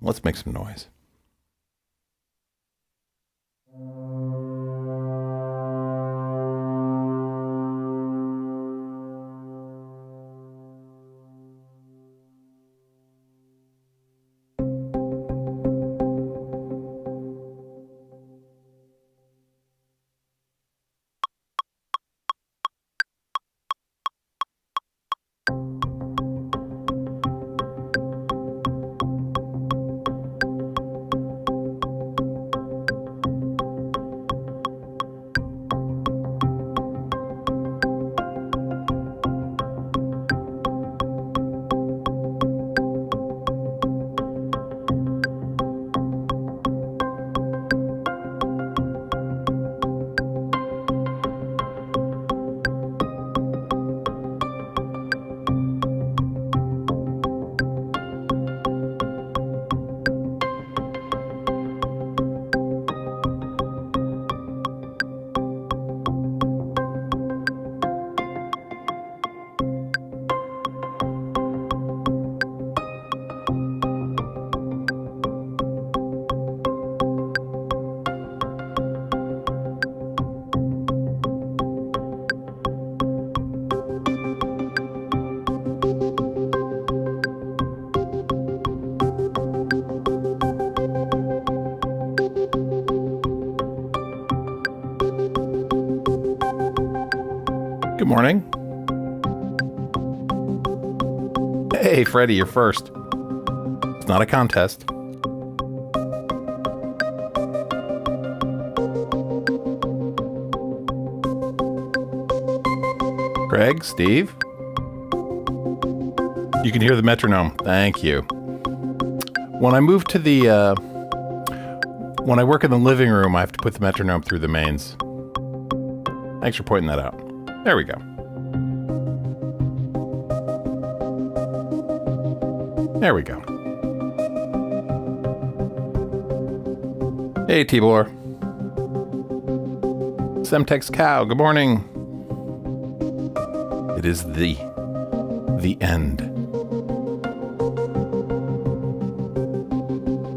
Let's make some noise. Good morning. Hey, Freddie, you're first. It's not a contest. Greg, Steve? You can hear the metronome. Thank you. When I move to the, when I work in the living room, I have to put the metronome through the mains. Thanks for pointing that out. There we go. There we go. Hey, Tibor. Semtex Cow, good morning. It is the end.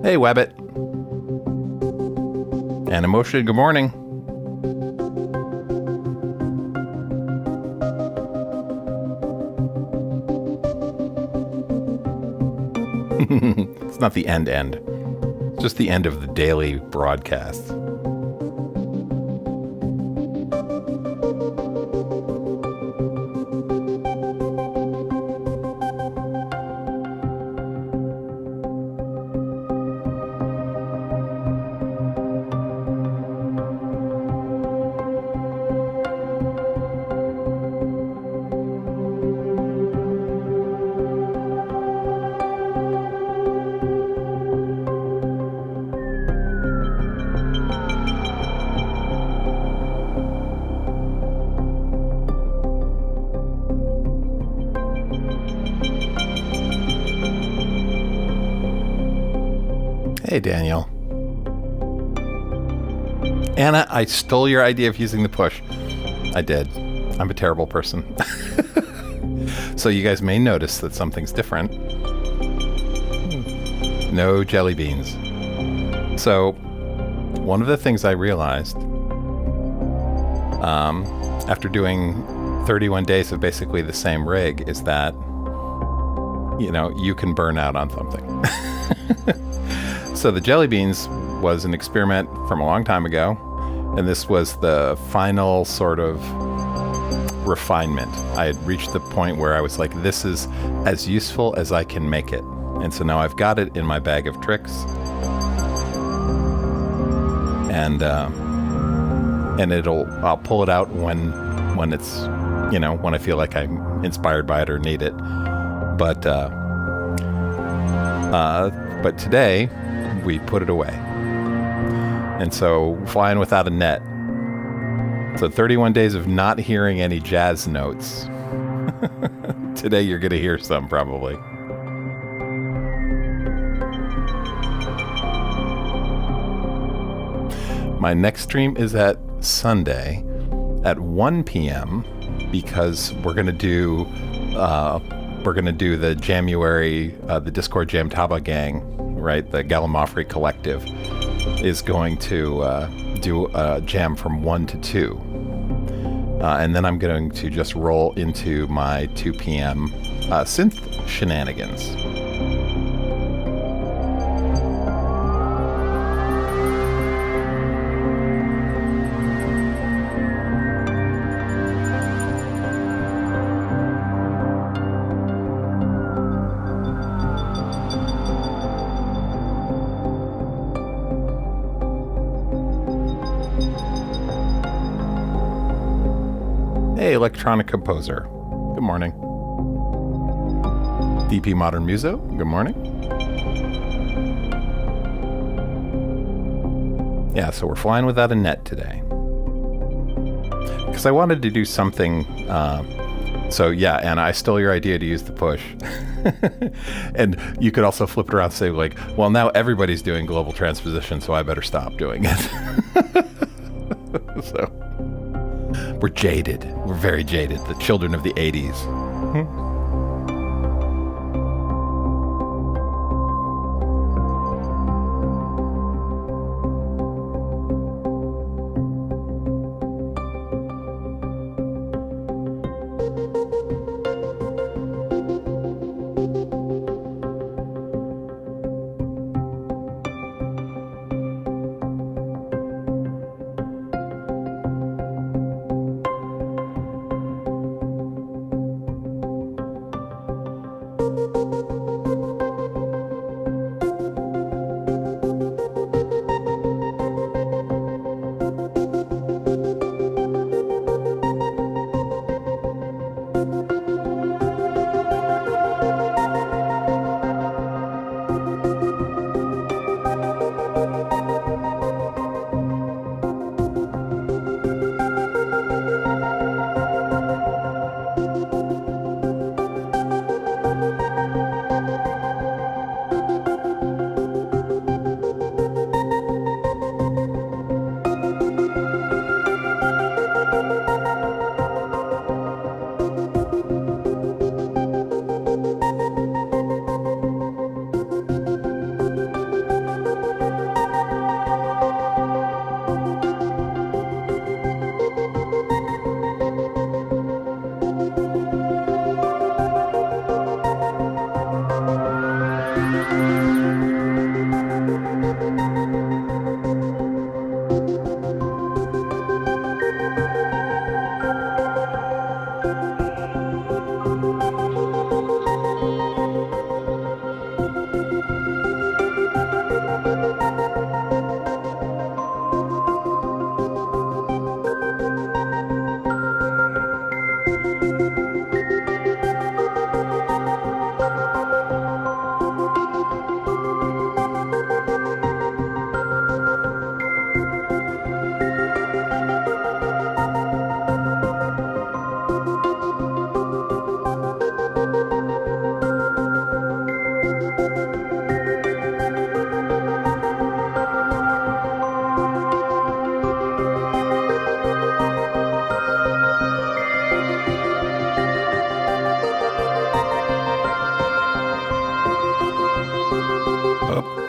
Hey, Wabbit. And Emotion, good morning. It's not the end. It's just the end of the daily broadcast. Hey, Daniel. Anna, I stole your idea of using the push. I did. I'm a terrible person. So you guys may notice that something's different. No jelly beans. So one of the things I realized after doing 31 days of basically the same rig is that, you know, you can burn out on something. So the jelly beans was an experiment from a long time ago, and this was the final sort of refinement. I had reached the point where I was like, this is as useful as I can make it. And so now I've got it in my bag of tricks. And I'll pull it out when it's, you know, when I feel like I'm inspired by it or need it. But today we put it away. And so flying without a net. So 31 days of not hearing any jazz notes. Today you're going to hear some probably. My next stream is at Sunday at 1 p.m. because we're going to do we're going to do the Jamuary, the Discord Jam Taba gang, right? The Gallimaufry Collective is going to do a jam from 1 to 2. And then I'm going to just roll into my 2 p.m. Synth shenanigans. Hey, electronic composer. Good morning. DP Modern Muso. Good morning. Yeah, so we're flying without a net today. Because I wanted to do something. So yeah, Anna, I stole your idea to use the push. And you could also flip it around and say, like, well, now everybody's doing global transposition, so I better stop doing it. So. We're jaded. We're very jaded. The children of the 80s.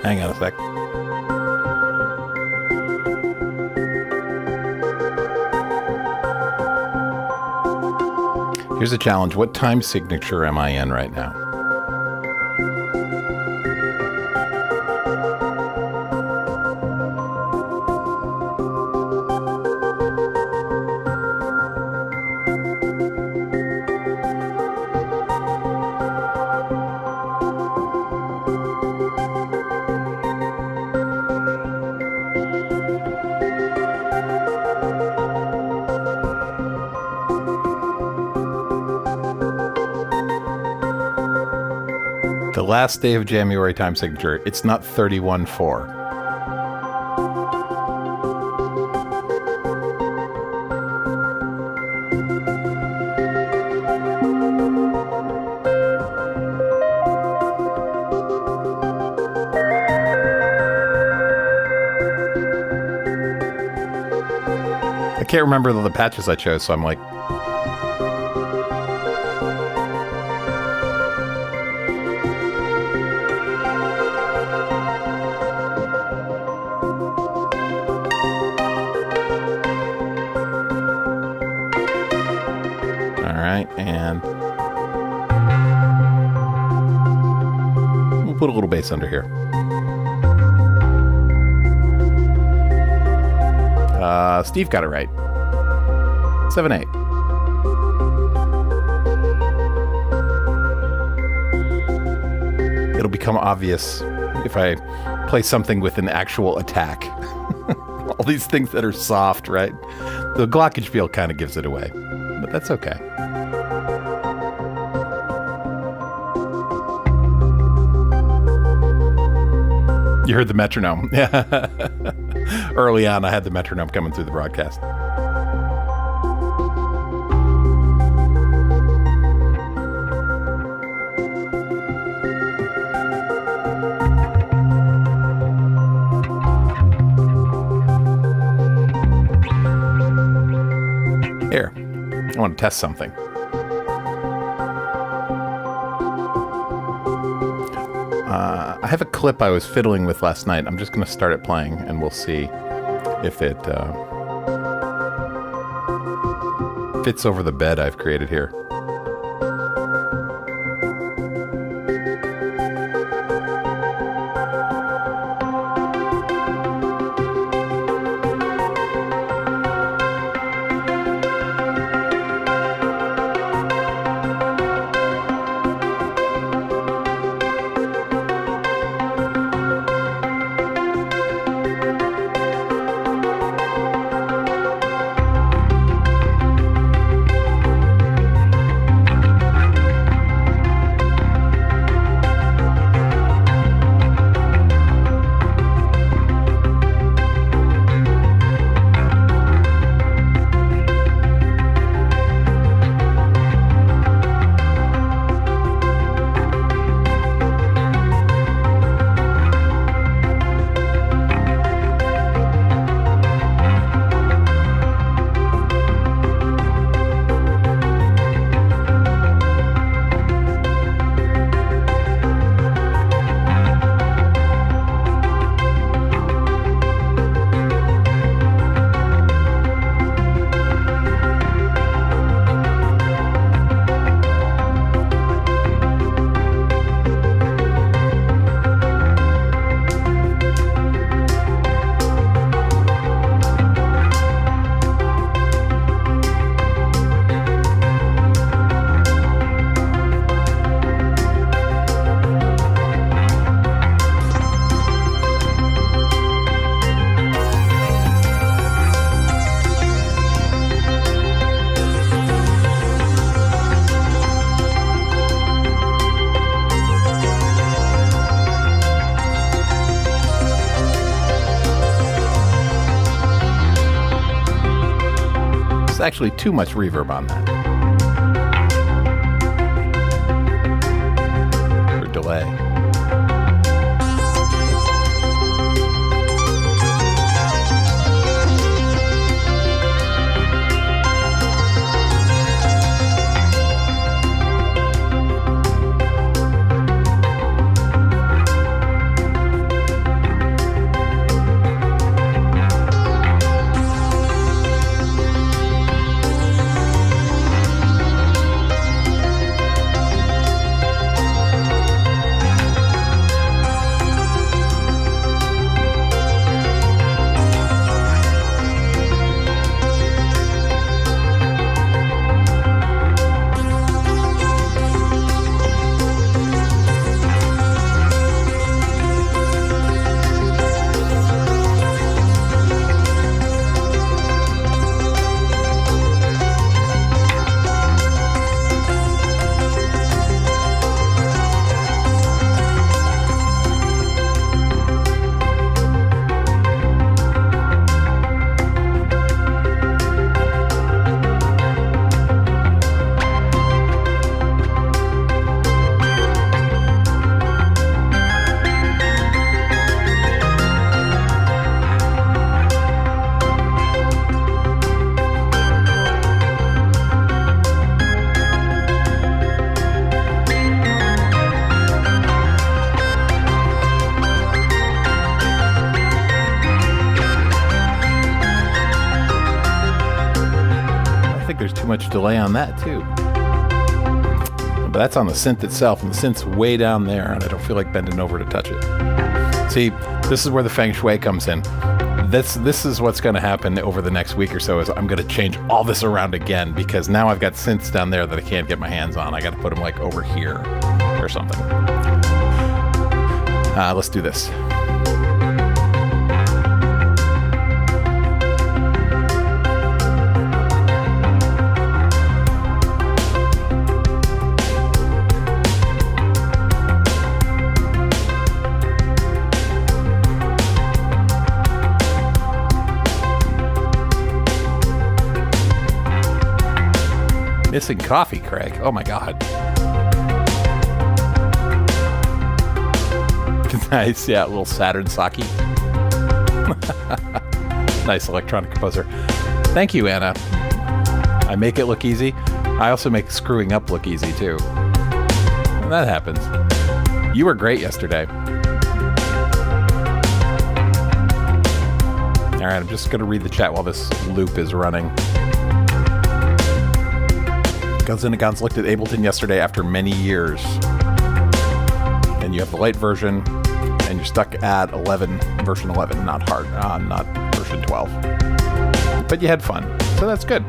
Hang on a sec. Here's a challenge. What time signature am I in right now? The last day of Jamuary time signature, it's not 31-4. I can't remember the patches I chose, so I'm like... we'll put a little bass under here. Steve got it right. 7/8. It'll become obvious if I play something with an actual attack. All these things that are soft, right? The glockenspiel kind of gives it away, but that's okay. You heard the metronome. Yeah. Early on, I had the metronome coming through the broadcast. Here, I want to test something. I have a clip I was fiddling with last night. I'm just going to start it playing, and we'll see if it fits over the bed I've created here. Actually too much reverb on that. Or delay. too much delay on that too. but that's on the synth itself, and the synth's way down there, and I don't feel like bending over to touch it. See, this is where the feng shui comes in. This is what's going to happen over the next week or so, is I'm going to change all this around again, because now I've got synths down there that I can't get my hands on. I got to put them like over here or something. Let's do this. Missing coffee, Craig. Oh my God. Nice, yeah, a little Saturn sake. Nice electronic composer. Thank you, Anna. I make it look easy. I also make screwing up look easy too. And that happens. You were great yesterday. All right, I'm just going to read the chat while this loop is running. Guns and Guns looked at Ableton yesterday after many years. And you have the light version, and you're stuck at version 11, not version 12. But you had fun, so that's good.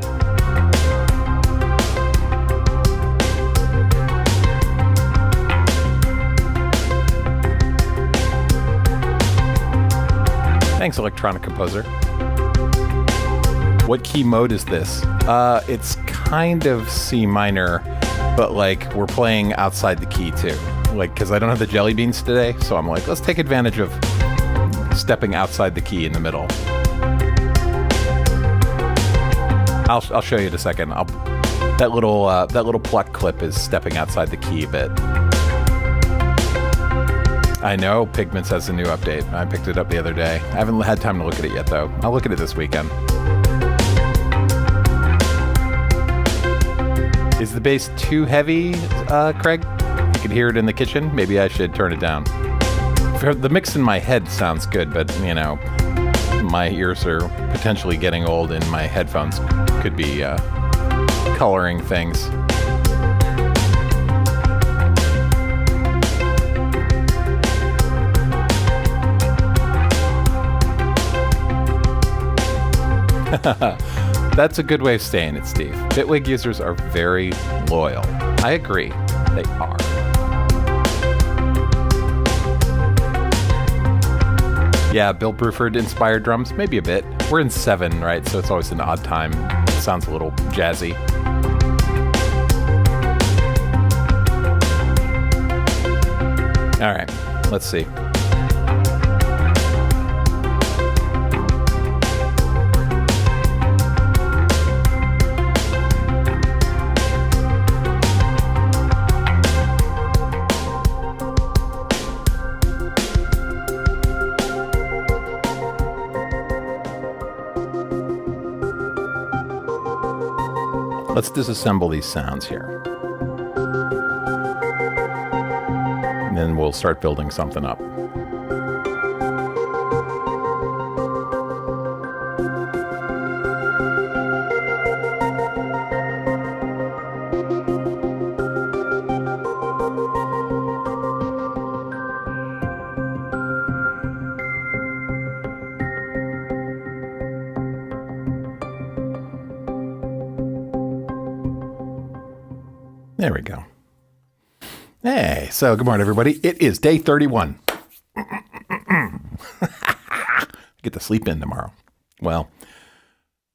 Thanks, Electronic Composer. What key mode is this? It's kind of C minor, but like we're playing outside the key too. Like, because I don't have the jelly beans today, so I'm like, let's take advantage of stepping outside the key in the middle. I'll show you in a second. That little pluck clip is stepping outside the key a bit. I know Pigments has a new update. I picked it up the other day. I haven't had time to look at it yet though. I'll look at it this weekend. Is the bass too heavy, Craig? You can hear it in the kitchen. Maybe I should turn it down. The mix in my head sounds good, but, you know, my ears are potentially getting old and my headphones could be coloring things. That's a good way of saying it, Steve. Bitwig users are very loyal. I agree. They are. Yeah, Bill Bruford inspired drums, maybe a bit. We're in 7, right? So it's always an odd time. It sounds a little jazzy. All right, let's see. Let's disassemble these sounds here. And then we'll start building something up. There we go. Hey, so good morning, everybody. It is day 31. Get to sleep in tomorrow. Well,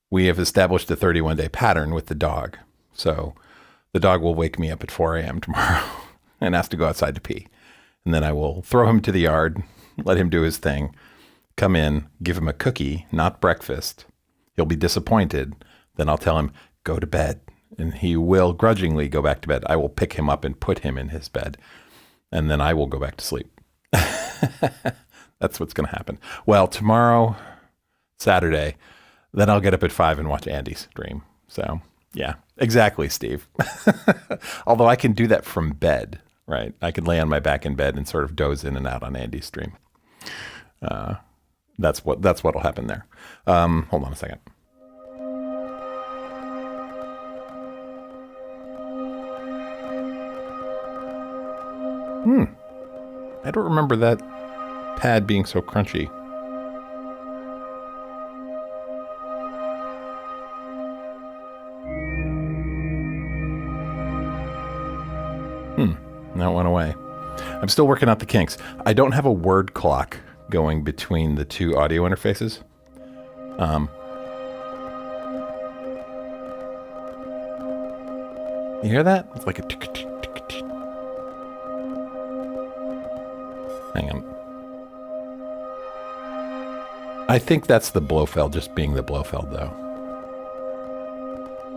we have established a 31-day pattern with the dog. So the dog will wake me up at 4 a.m. tomorrow and ask to go outside to pee. And then I will throw him to the yard, let him do his thing, come in, give him a cookie, not breakfast. He'll be disappointed. Then I'll tell him, go to bed. And he will grudgingly go back to bed. I will pick him up and put him in his bed. And then I will go back to sleep. That's what's going to happen. Well, tomorrow, Saturday, then I'll get up at 5 and watch Andy stream. So, yeah, exactly, Steve. Although I can do that from bed, right? I can lay on my back in bed and sort of doze in and out on Andy's stream. That's what'll happen there. Hold on a second. I don't remember that pad being so crunchy. That went away. I'm still working out the kinks. I don't have a word clock going between the two audio interfaces. You hear that? It's like a tick, tick, tick, tick. Hang on. I think that's the Blofeld just being the Blofeld, though.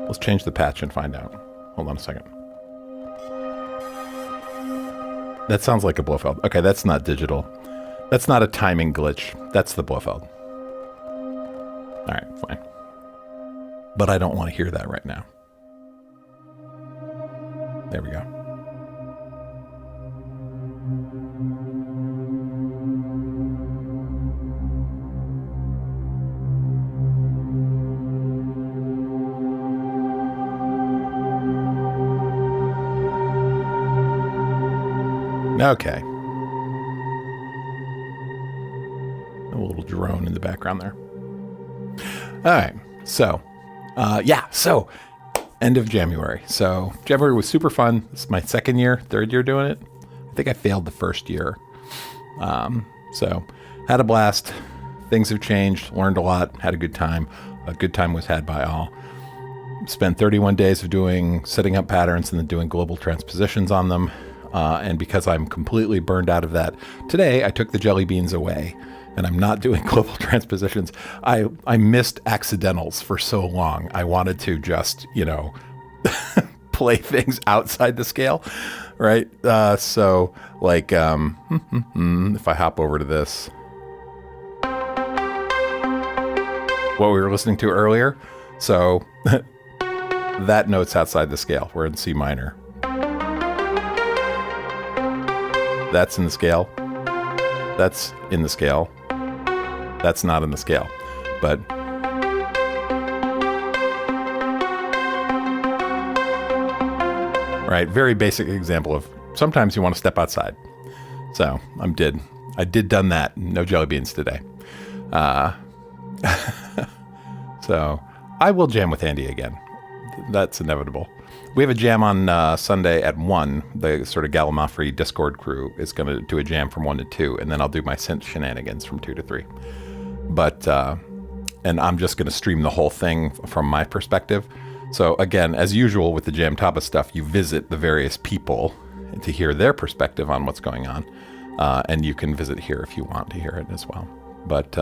Let's change the patch and find out. Hold on a second. That sounds like a Blofeld. Okay, that's not digital. That's not a timing glitch. That's the Blofeld. All right, fine. But I don't want to hear that right now. There we go. Okay. A little drone in the background there. All right. So, so end of January. So January was super fun. This is my third year doing it. I think I failed the first year. So had a blast. Things have changed, learned a lot, had a good time. A good time was had by all. Spent 31 days of setting up patterns and then doing global transpositions on them. And because I'm completely burned out of that, today I took the jelly beans away and I'm not doing global transpositions. I missed accidentals for so long. I wanted to just, play things outside the scale, right? So like, if I hop over to this, what we were listening to earlier. So that note's outside the scale. We're in C minor. That's in the scale. That's in the scale. That's not in the scale. But right, very basic example of sometimes you want to step outside. So I did done that. No jelly beans today. So I will jam with Andy again. That's inevitable. We have a jam on Sunday at 1. The sort of Gallimaufry Discord crew is going to do a jam from 1 to 2, and then I'll do my synth shenanigans from 2 to 3. But, and I'm just going to stream the whole thing from my perspective. So again, as usual with the Jam Taba stuff, you visit the various people to hear their perspective on what's going on. And you can visit here if you want to hear it as well. But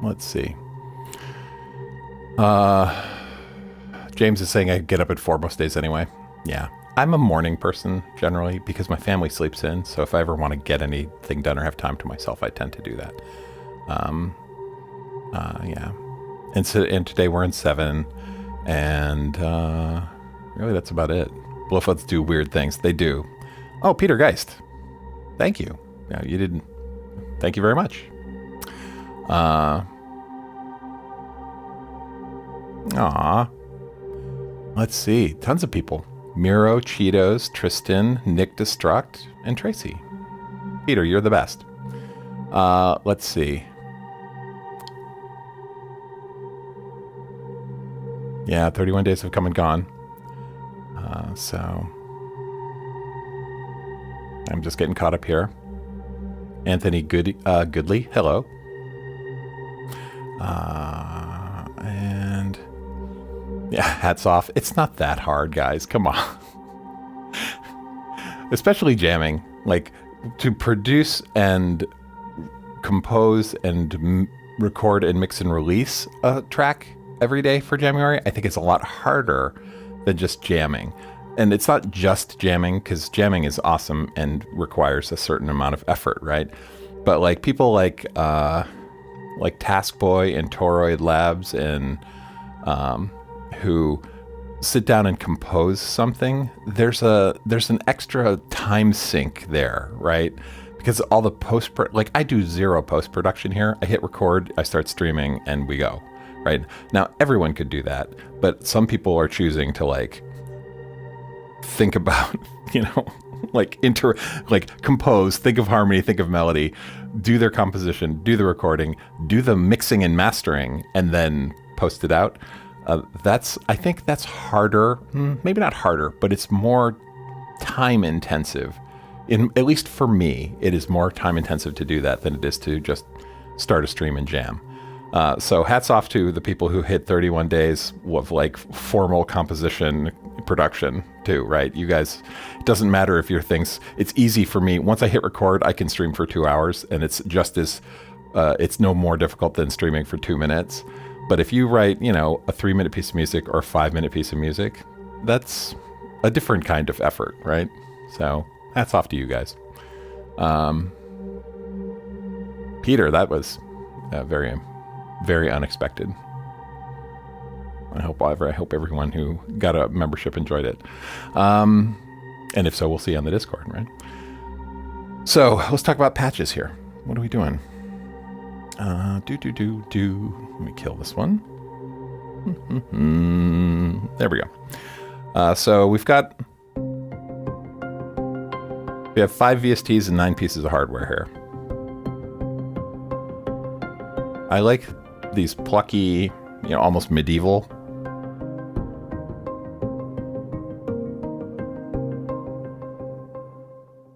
let's see. James is saying I get up at 4 most days anyway. Yeah, I'm a morning person generally because my family sleeps in. So if I ever want to get anything done or have time to myself, I tend to do that. Yeah. And today we're in 7, and really that's about it. Blofelds do weird things. They do. Oh, Peter Geist. Thank you. No, you didn't. Thank you very much. Let's see. Tons of people. Miro, Cheetos, Tristan, Nick Destruct, and Tracy. Peter, you're the best. Let's see. Yeah, 31 days have come and gone. So I'm just getting caught up here. Anthony Goodley, hello. And yeah, hats off. It's not that hard, guys. Come on. Especially jamming. Like, to produce and compose and record and mix and release a track every day for Jamuary, I think it's a lot harder than just jamming. And it's not just jamming, because jamming is awesome and requires a certain amount of effort, right? But like people like Taskboy and Toroid Labs and who sit down and compose something, there's an extra time sink there, right? Because all the like I do zero post-production here. I hit record, I start streaming, and we go, right? Now everyone could do that, but some people are choosing to like think about, like compose, think of harmony, think of melody, do their composition, do the recording, do the mixing and mastering, and then post it out. I think that's harder, maybe not harder, but it's more time intensive. At least for me, it is more time intensive to do that than it is to just start a stream and jam. So hats off to the people who hit 31 days of like formal composition production too, right? You guys, it doesn't matter if your things, it's easy for me. Once I hit record, I can stream for 2 hours, and it's just as, it's no more difficult than streaming for 2 minutes. But if you write, a 3-minute piece of music or a 5-minute piece of music, that's a different kind of effort, right? So hats off to you guys. Peter, that was very, very unexpected. I hope everyone who got a membership enjoyed it. And if so, we'll see you on the Discord, right? So let's talk about patches here. What are we doing? Let me kill this one. There we go. So we have 5 VSTs and 9 pieces of hardware here. I like these plucky, almost medieval.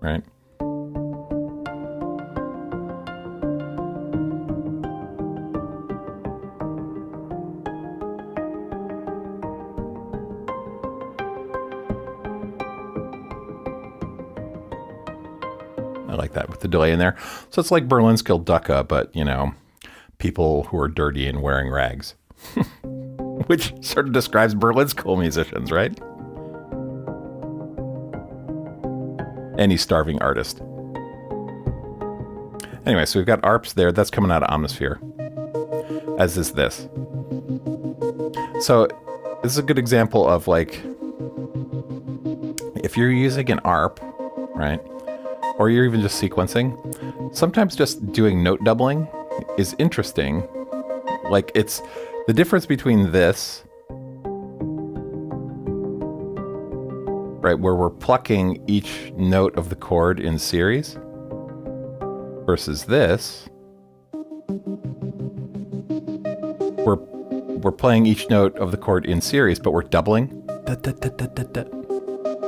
Right? I like that with the delay in there. So it's like Berlin's Kilducka, but, people who are dirty and wearing rags. Which sort of describes Berlin's musicians, right? Any starving artist. Anyway, so we've got ARPs there. That's coming out of Omnisphere. As is this. So this is a good example of like, if you're using an ARP, right? Or you're even just sequencing, sometimes just doing note doubling is interesting. Like, it's the difference between this, right, where we're plucking each note of the chord in series, versus this, we're playing each note of the chord in series, but we're doubling.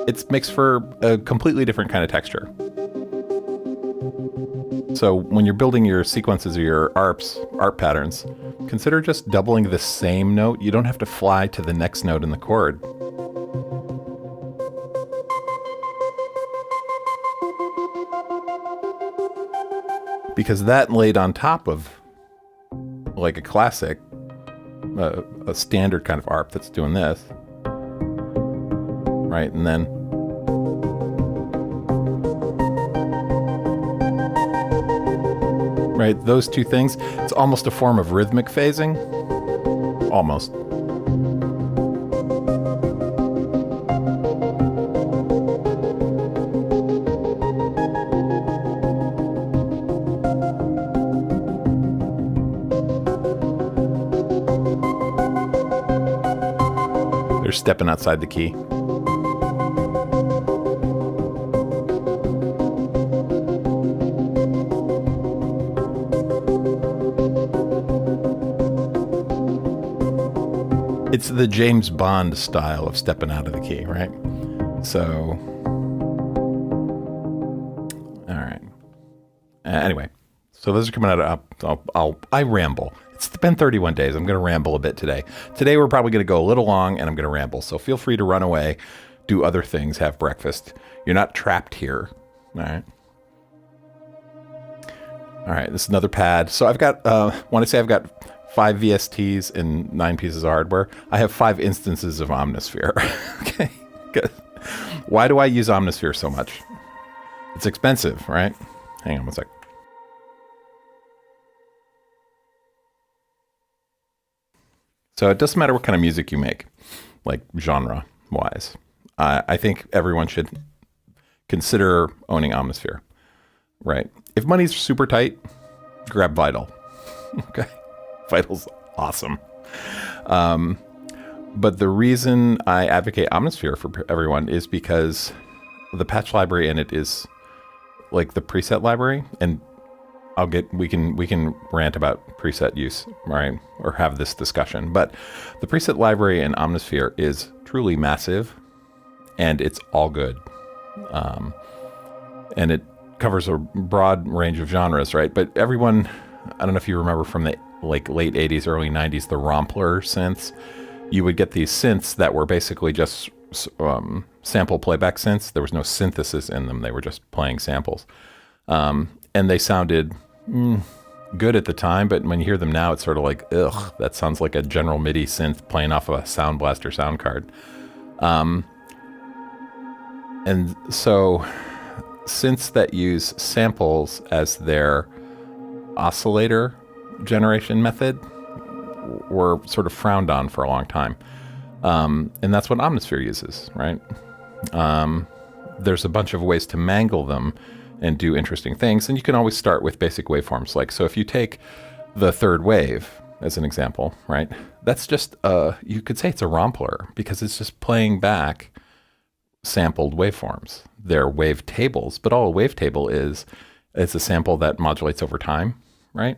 It makes for a completely different kind of texture. So when you're building your sequences or your ARP patterns, consider just doubling the same note. You don't have to fly to the next note in the chord. Because that laid on top of like a classic, a standard kind of ARP that's doing this, right? And then right, those two things, it's almost a form of rhythmic phasing. Almost. They're stepping outside the key. It's the James Bond style of stepping out of the key, right? So, all right. Anyway, so those are coming out of, I ramble. It's been 31 days. I'm going to ramble a bit today. Today we're probably going to go a little long, and I'm going to ramble. So feel free to run away, do other things, have breakfast. You're not trapped here. All right. All right. This is another pad. So I've got, want to say I've got 5 VSTs and 9 pieces of hardware. I have 5 instances of Omnisphere. Okay. Good. Why do I use Omnisphere so much? It's expensive, right? Hang on one sec. So it doesn't matter what kind of music you make, like genre-wise. I think everyone should consider owning Omnisphere, right? If money's super tight, grab Vital. Okay, Vital's awesome. But the reason I advocate Omnisphere for everyone is because the patch library in it is like the preset library, and we can rant about preset use, right? Or have this discussion. But the preset library in Omnisphere is truly massive, and it's all good. And it covers a broad range of genres, right? But everyone, I don't know if you remember from the like late 80s, early 90s, the Rompler synths. You would get these synths that were basically just sample playback synths. There was no synthesis in them. They were just playing samples. And they sounded good at the time, but when you hear them now, it's sort of like, ugh, that sounds like a General MIDI synth playing off of a Sound Blaster sound card. And so synths that use samples as their oscillator generation method were sort of frowned on for a long time. And that's what Omnisphere uses, right? There's a bunch of ways to mangle them and do interesting things. And you can always start with basic waveforms. Like, so if you take the third wave as an example, right? That's just, you could say it's a Rompler because it's just playing back sampled waveforms. They're wave tables, but all a wave is a sample that modulates over time, right?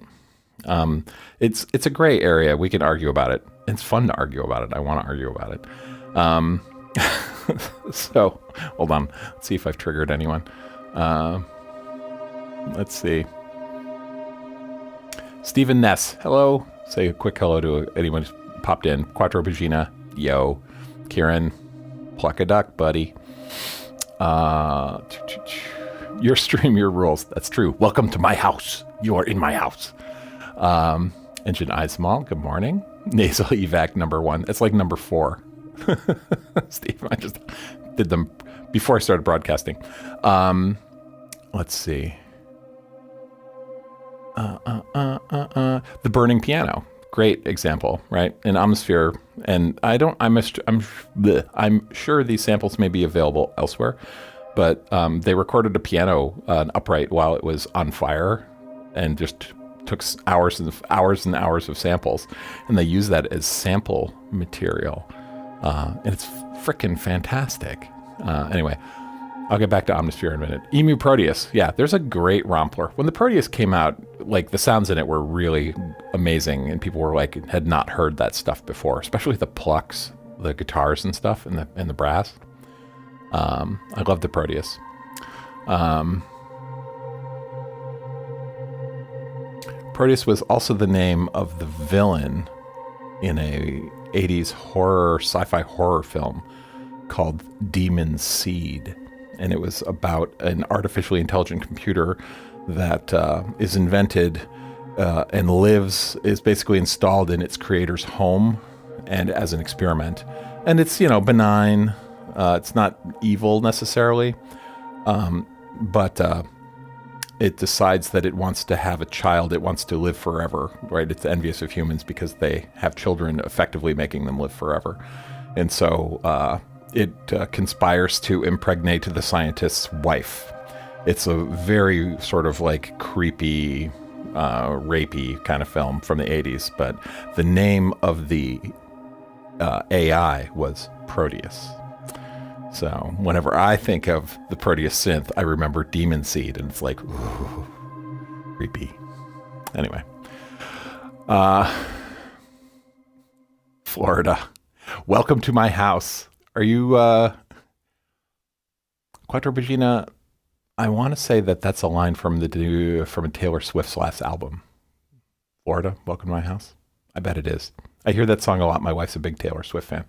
It's a gray area. We can argue about it. It's fun to argue about it. I want to argue about it. So hold on. Let's see if I've triggered anyone. Let's see. Stephen Ness. Hello. Say a quick hello to anyone who's popped in. Quattro Pagina. Yo. Kieran. Pluck a duck, buddy. Your stream, your rules. That's true. Welcome to my house. You are in my house. Engine Eyesmall, good morning. Nasal evac number 1. It's like number 4. Steve, I just did them before I started broadcasting. Let's see. The burning piano. Great example, right? In Omnisphere, and I'm sure these samples may be available elsewhere, but they recorded a piano, an upright, while it was on fire, and just took hours and hours of samples, and they use that as sample material, and it's freaking fantastic. Anyway, I'll get back to Omnisphere in a minute. Emu Proteus, yeah, there's a great Rompler. When the Proteus came out, like the sounds in it were really amazing, and people were like had not heard that stuff before, especially the plucks, the guitars and stuff, and the brass. I love the Proteus. Proteus was also the name of the villain in a 80s sci-fi horror film called Demon Seed. And it was about an artificially intelligent computer that is invented and is basically installed in its creator's home and as an experiment. And it's, benign. It's not evil necessarily, but it decides that it wants to have a child. It wants to live forever, right? It's envious of humans because they have children, effectively making them live forever. And so it conspires to impregnate the scientist's wife. It's a very sort of like creepy, rapey kind of film from the 80s, but the name of the AI was Proteus. So whenever I think of the Proteus synth, I remember Demon Seed, and it's like, ooh, creepy. Anyway. Florida. Welcome to my house. Are you, Quattro Pagina? I want to say that's a line from a Taylor Swift's last album. Florida, welcome to my house. I bet it is. I hear that song a lot. My wife's a big Taylor Swift fan.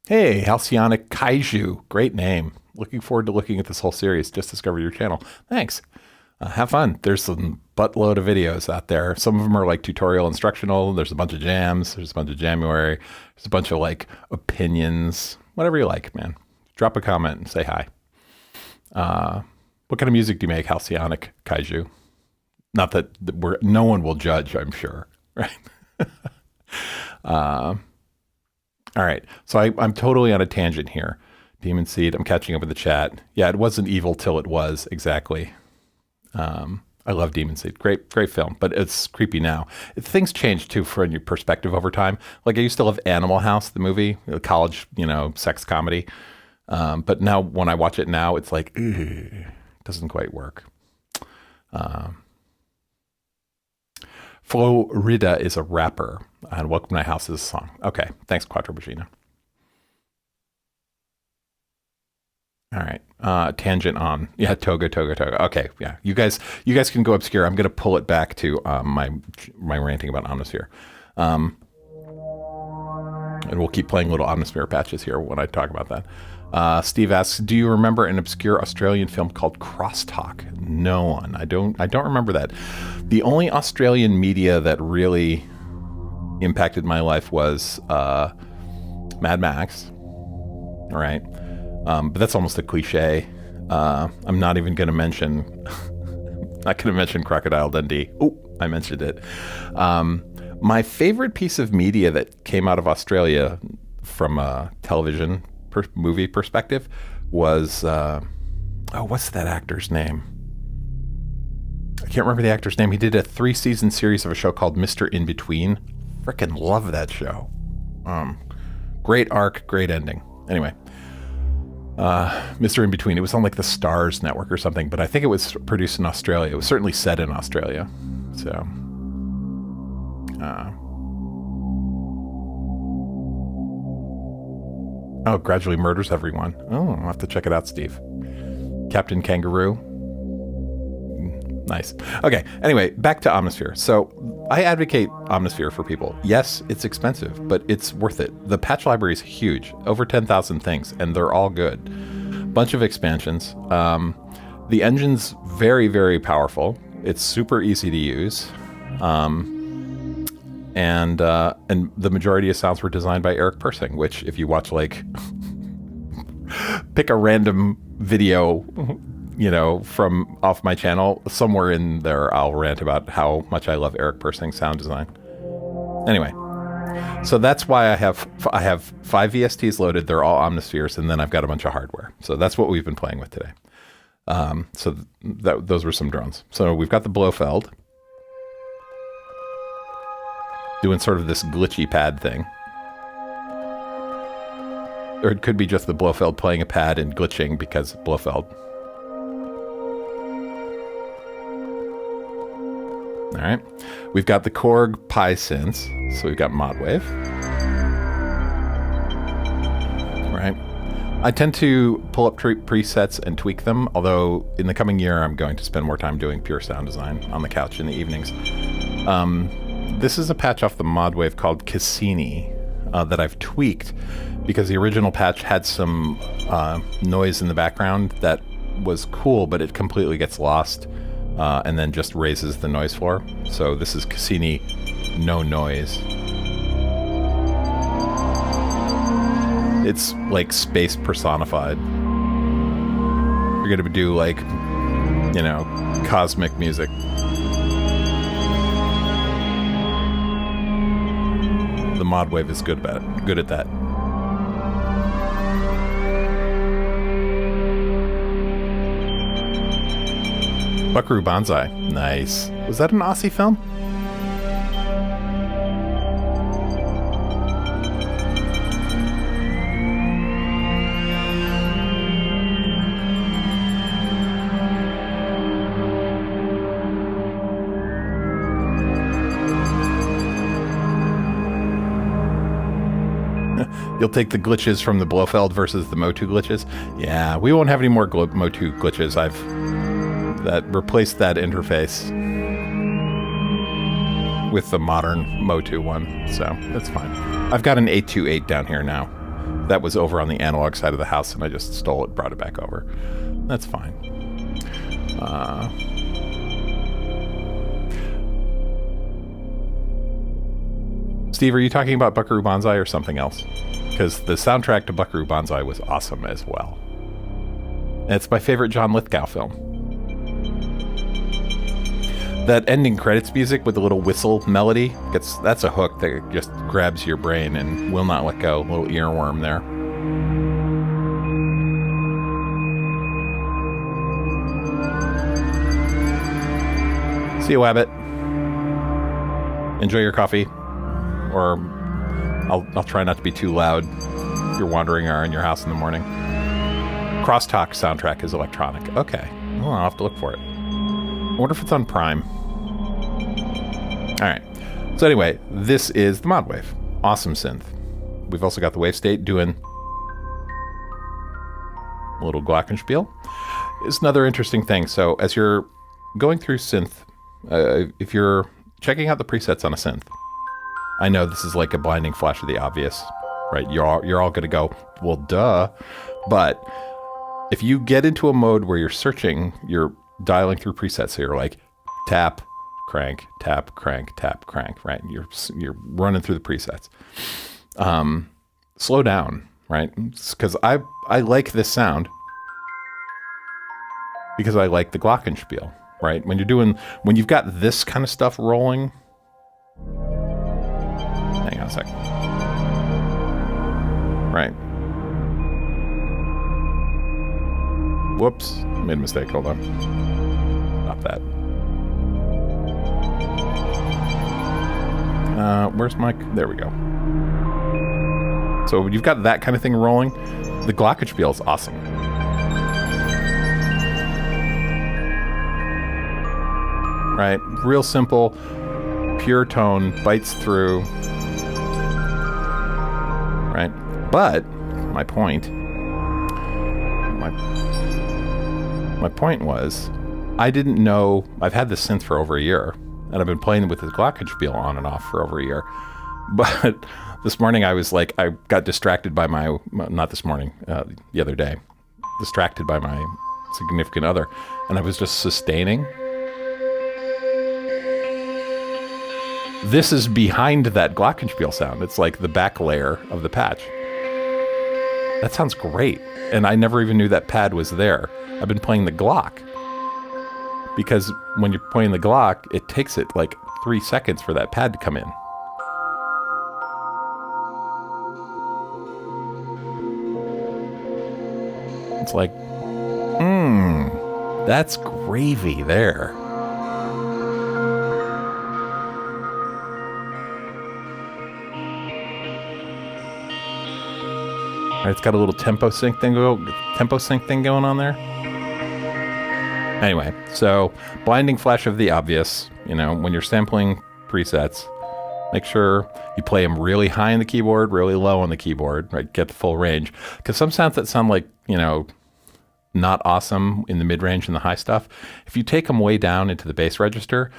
Hey, Halcyonic Kaiju. Great name. Looking forward to looking at this whole series. Just discovered your channel. Thanks. Have fun. There's some buttload of videos out there. Some of them are like tutorial instructional. There's a bunch of jams. There's a bunch of Jamuary. There's a bunch of like opinions. Whatever you like, man. Drop a comment and say hi. What kind of music do you make, Halcyonic Kaiju? Not that no one will judge, I'm sure. Right? All right. So I'm totally on a tangent here. Demon Seed. I'm catching up with the chat. Yeah, it wasn't evil till it was, exactly. I love Demon Seed. Great film, but it's creepy now. Things change too from your perspective over time. Like I used to love Animal House, the movie, the college, sex comedy. But now when I watch it now, it's like, it doesn't quite work. Florida is a rapper, and Welcome to My House is a song. Okay, thanks, Quattro Bugina. All right, tangent on. Yeah, Toga. Okay, yeah, you guys can go obscure. I'm gonna pull it back to my ranting about Omnisphere, and we'll keep playing little Omnisphere patches here when I talk about that. Steve asks, do you remember an obscure Australian film called Crosstalk? No one. I don't remember that. The only Australian media that really impacted my life was Mad Max. All right. But that's almost a cliche. I'm not even going to mention, Crocodile Dundee. Oh, I mentioned it. My favorite piece of media that came out of Australia from a television movie perspective was, what's that actor's name? I can't remember the actor's name. He did a 3-season series of a show called Mr. In Between. Frickin' love that show. Great arc, great ending. Anyway, Mr. In Between. It was on like the Stars Network or something, but I think it was produced in Australia. It was certainly set in Australia. So, Gradually Murders Everyone. Oh, I'll have to check it out, Steve. Captain Kangaroo. Nice. Okay, anyway, back to Omnisphere. So I advocate Omnisphere for people. Yes, it's expensive, but it's worth it. The patch library is huge, over 10,000 things, and they're all good. Bunch of expansions. The engine's very, very powerful. It's super easy to use. And the majority of sounds were designed by Eric Persing, which if you watch pick a random video, from off my channel, somewhere in there I'll rant about how much I love Eric Persing's sound design. Anyway, so that's why I have 5 VSTs loaded. They're all Omnispheres, and then I've got a bunch of hardware. So that's what we've been playing with today. So those were some drones. So we've got the Blofeld doing sort of this glitchy pad thing. Or it could be just the Blofeld playing a pad and glitching because Blofeld. All right. We've got the Korg Pi synths. So we've got Modwave. Right. I tend to pull up presets and tweak them, although in the coming year I'm going to spend more time doing pure sound design on the couch in the evenings. This is a patch off the Modwave called Cassini that I've tweaked because the original patch had some noise in the background that was cool, but it completely gets lost and then just raises the noise floor. So this is Cassini no noise. It's like space personified. You're going to do cosmic music. The Modwave is good at that. Buckaroo Banzai. Nice. Was that an Aussie film? You'll take the glitches from the Blofeld versus the Motu glitches. Yeah, we won't have any more Motu glitches. I've replaced that interface with the modern Motu one, so that's fine. I've got an 828 down here now. That was over on the analog side of the house, and I just stole it, brought it back over. That's fine. Steve, are you talking about Buckaroo Banzai or something else? Because the soundtrack to Buckaroo Banzai was awesome as well. And it's my favorite John Lithgow film. That ending credits music with the little whistle melody, that's a hook that just grabs your brain and will not let go. A little earworm there. See you, Wabbit. Enjoy your coffee. Or I'll try not to be too loud if you're wandering around in your house in the morning. Crosstalk soundtrack is electronic. Okay. Well, I'll have to look for it. I wonder if it's on Prime. Alright. So anyway, this is the Mod Wave. Awesome synth. We've also got the wave state doing a little glockenspiel. It's another interesting thing. So as you're going through synth, if you're checking out the presets on a synth, I know this is like a blinding flash of the obvious, right? You're all going to go, well, duh. But if you get into a mode where you're searching, you're dialing through presets, so you're like tap, crank, tap, crank, tap, crank, right? You're running through the presets. Slow down, right? Because I like this sound because I like the glockenspiel, right? When you've got this kind of stuff rolling. Hang on a sec. Right. Whoops. Made a mistake. Hold on. Stop that. Where's my... There we go. So when you've got that kind of thing rolling, the glockenspiel is awesome. Right? Real simple, pure tone, bites through. Right? But my point was, I didn't know. I've had this synth for over a year, and I've been playing with the glockenspiel on and off for over a year. But this morning I was like, I got distracted by not this morning, the other day, distracted by my significant other, and I was just sustaining. This is behind that glockenspiel sound. It's like the back layer of the patch. That sounds great. And I never even knew that pad was there. I've been playing the Glock. Because when you're playing the Glock, it takes it like 3 seconds for that pad to come in. It's like, that's gravy there. It's got a little tempo sync thing going on there. Anyway, so blinding flash of the obvious. When you're sampling presets, make sure you play them really high on the keyboard, really low on the keyboard, right? Get the full range. Because some sounds that sound like, not awesome in the mid-range and the high stuff, if you take them way down into the bass register,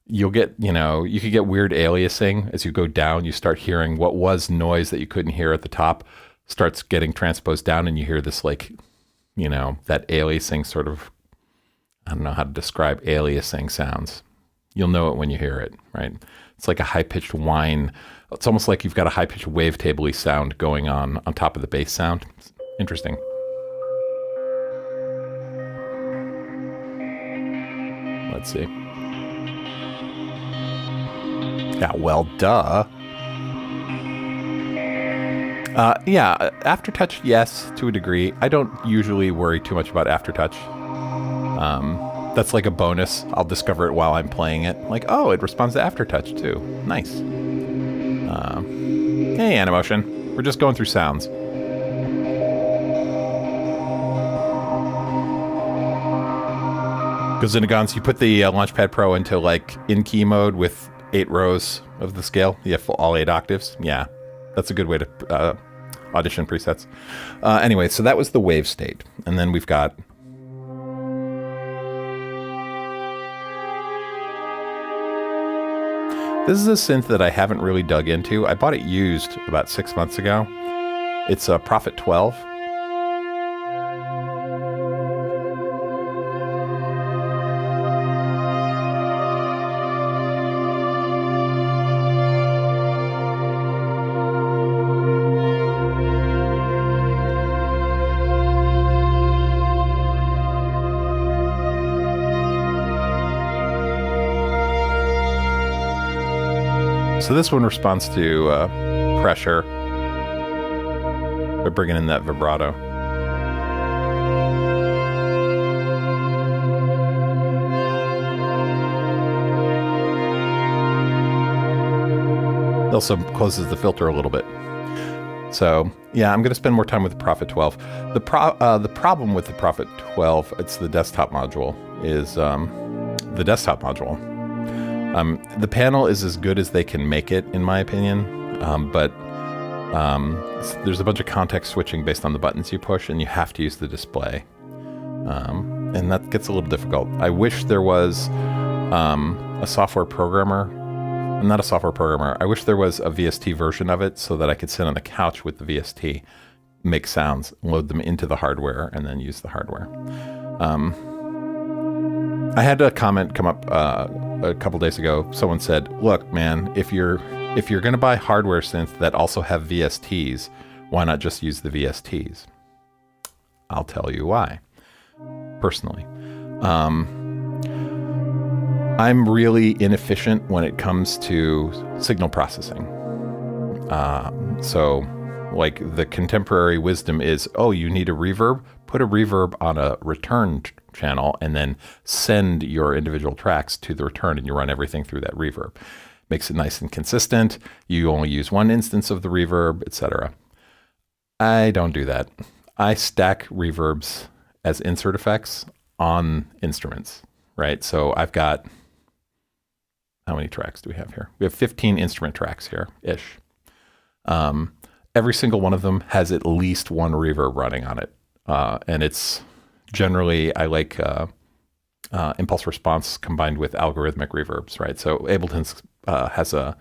you'll get, you could get weird aliasing. As you go down, you start hearing what was noise that you couldn't hear at the top starts getting transposed down, and you hear this that aliasing sort of, I don't know how to describe aliasing sounds. You'll know it when you hear it, right? It's like a high-pitched whine. It's almost like you've got a high-pitched wavetable-y sound going on top of the bass sound. It's interesting. Let's see. Yeah, well, duh. Yeah, aftertouch, yes, to a degree. I don't usually worry too much about aftertouch. That's like a bonus. I'll discover it while I'm playing it. Like, oh, it responds to aftertouch too. Nice. Hey, Animotion. We're just going through sounds. Gozinagons, you put the Launchpad Pro into like in-key mode with 8 rows of the scale. You have all 8 octaves. Yeah. That's a good way to audition presets. Anyway, so that was the wave state. And then we've got... This is a synth that I haven't really dug into. I bought it used about 6 months ago. It's a Prophet 12. So this one responds to pressure by bringing in that vibrato. also closes the filter a little bit. So yeah, I'm going to spend more time with the Prophet 12. The problem with the Prophet 12, it's the desktop module, is the desktop module. The panel is as good as they can make it, in my opinion, but there's a bunch of context switching based on the buttons you push, and you have to use the display. And that gets a little difficult. I wish there was a software programmer. I'm not a software programmer. I wish there was a VST version of it so that I could sit on the couch with the VST, make sounds, load them into the hardware, and then use the hardware. I had a comment come up a couple days ago. Someone said, "Look, man, if you're going to buy hardware synths that also have VSTs, why not just use the VSTs?" I'll tell you why. Personally, I'm really inefficient when it comes to signal processing. So like the contemporary wisdom is, oh, you need a reverb? Put a reverb on a return channel and then send your individual tracks to the return, and you run everything through that reverb. Makes it nice and consistent. You only use one instance of the reverb, etc. I don't do that. I stack reverbs as insert effects on instruments, right? So I've got, how many tracks do we have here? We have 15 instrument tracks here-ish. Every single one of them has at least one reverb running on it. And it's generally, I like impulse response combined with algorithmic reverbs, right? So Ableton has a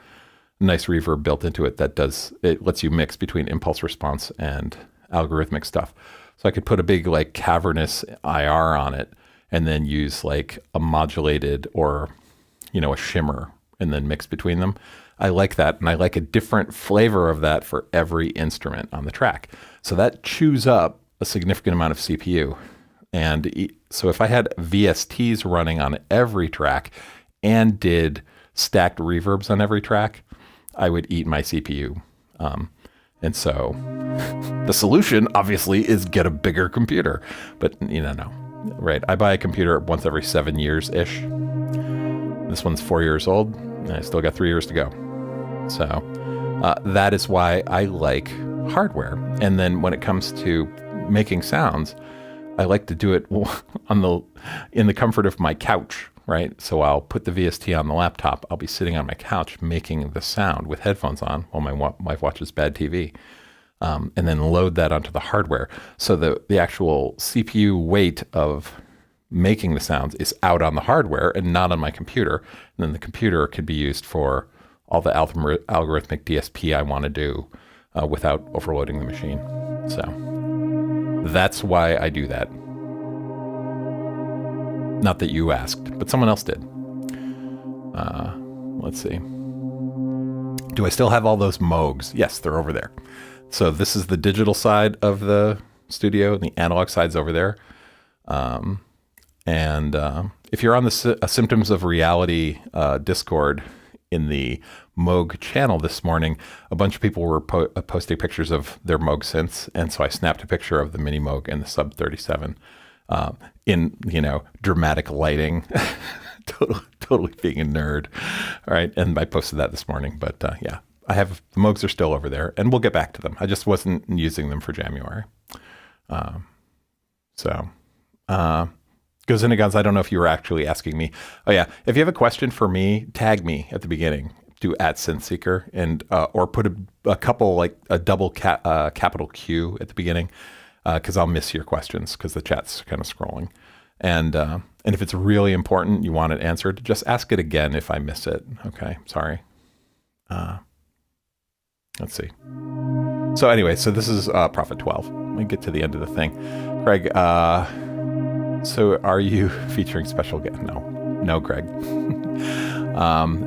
nice reverb built into it that it lets you mix between impulse response and algorithmic stuff. So I could put a big like cavernous IR on it and then use like a modulated or, a shimmer and then mix between them. I like that. And I like a different flavor of that for every instrument on the track. So that chews up a significant amount of CPU. And so if I had VSTs running on every track and did stacked reverbs on every track, I would eat my CPU. And so the solution obviously is get a bigger computer, but no, right? I buy a computer once every 7 years-ish. This one's 4 years old, and I still got 3 years to go. So that is why I like hardware. And then when it comes to making sounds, I like to do it in the comfort of my couch, right? So I'll put the VST on the laptop. I'll be sitting on my couch making the sound with headphones on while my wife watches bad TV, and then load that onto the hardware. So the actual CPU weight of making the sounds is out on the hardware and not on my computer. And then the computer could be used for all the algorithmic DSP I want to do without overloading the machine. So that's why I do that. Not that you asked, but someone else did. Let's see. Do I still have all those Moogs? Yes, they're over there. So this is the digital side of the studio, and the analog side's over there. And if you're on the Symptoms of Reality Discord in the Moog channel this morning, a bunch of people were posting pictures of their Moog synths, and so I snapped a picture of the Mini Moog and the Sub 37 in dramatic lighting. totally being a nerd. All right, and I posted that this morning. But yeah, the Moogs are still over there, and we'll get back to them. I just wasn't using them for Jamuary. Goes into guns. I don't know if you were actually asking me. Oh yeah, if you have a question for me, tag me at the beginning. Do @Synth Seeker and or put a couple like a double capital Q at the beginning, because I'll miss your questions because the chat's kind of scrolling. And if it's really important, you want it answered, just ask it again if I miss it. Okay, sorry. Let's see. So anyway, so this is Prophet 12. Let me get to the end of the thing. Craig, so are you featuring special guests? No, Craig.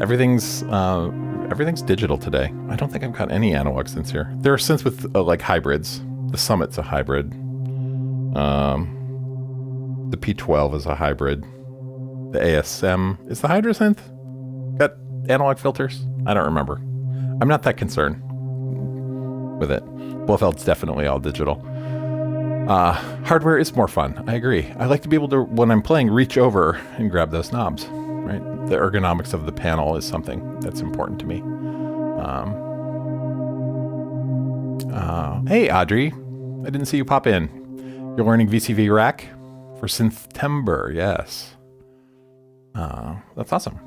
Everything's digital today. I don't think I've got any analog synths here. There are synths with like hybrids. The Summit's a hybrid. The P12 is a hybrid. The ASM is the Hydra synth. Got analog filters? I don't remember. I'm not that concerned with it. Blofeld's definitely all digital. Hardware is more fun. I agree. I like to be able to, when I'm playing, reach over and grab those knobs, right? The ergonomics of the panel is something that's important to me. Hey, Audrey. I didn't see you pop in. You're learning VCV Rack for Synthtember. Yes. That's awesome.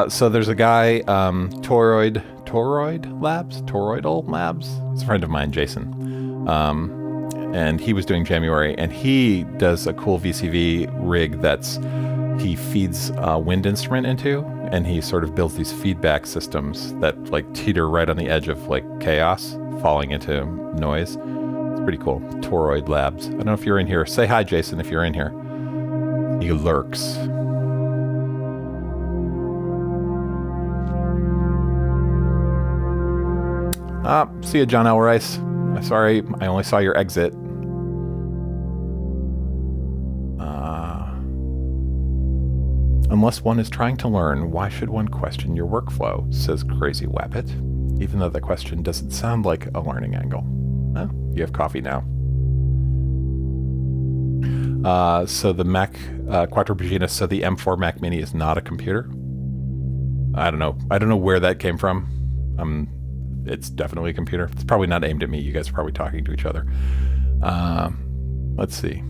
So there's a guy, Toroidal Labs. It's a friend of mine, Jason. And he was doing Jamuary, and he does a cool VCV rig he feeds a wind instrument into, and he sort of builds these feedback systems that like teeter right on the edge of like chaos, falling into noise. It's pretty cool. Toroid Labs. I don't know if you're in here. Say hi, Jason, if you're in here. He lurks. See ya, John Elrice. Sorry, I only saw your exit. Unless one is trying to learn, why should one question your workflow, says Crazy Wabbit, even though the question doesn't sound like a learning angle. Oh, you have coffee now. So the Mac Quattropigenis, so the M4 Mac Mini is not a computer? I don't know where that came from. It's definitely a computer. It's probably not aimed at me. You guys are probably talking to each other. Let's see.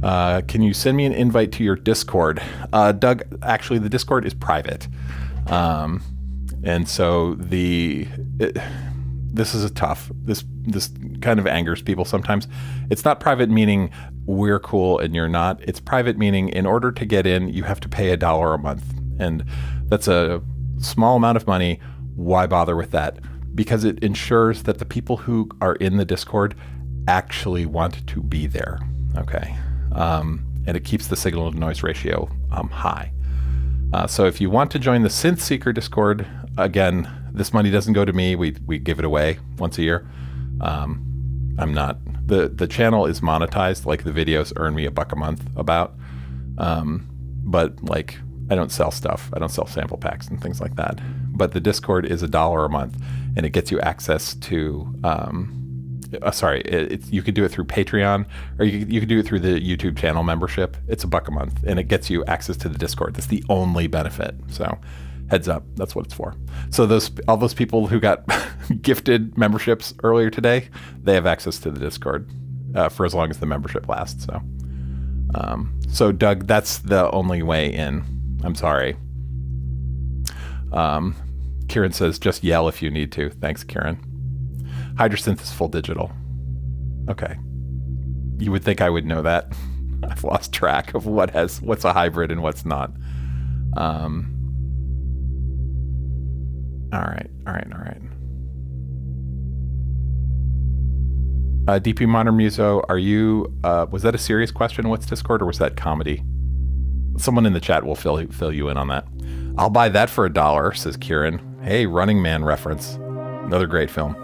Can you send me an invite to your Discord? Doug, actually the Discord is private. And so this is this kind of angers people sometimes. It's not private meaning we're cool and you're not. It's private meaning in order to get in, you have to pay $1 a month. And that's a small amount of money. Why bother with that? Because it ensures that the people who are in the Discord actually want to be there. Okay. And it keeps the signal to noise ratio high. So if you want to join the Synth Seeker Discord, again, this money doesn't go to me. We give it away once a year. I'm not the channel is monetized, like the videos earn me $1 a month about. But like I don't sell stuff. I don't sell sample packs and things like that. But the Discord is $1 a month, and it gets you access to. You could do it through Patreon, or you could do it through the YouTube channel membership. It's $1 a month, and it gets you access to the Discord. That's the only benefit. So, heads up, that's what it's for. So all those people who got gifted memberships earlier today, they have access to the Discord for as long as the membership lasts. So Doug, that's the only way in. I'm sorry. Kieran says, just yell if you need to. Thanks, Kieran. Hydrasynth is full digital. Okay. You would think I would know that. I've lost track of what's a hybrid and what's not. All right. DP Modern Muso, are you, was that a serious question? What's Discord, or was that comedy? Someone in the chat will fill you in on that. I'll buy that for $1, says Kieran. Hey, Running Man reference. Another great film.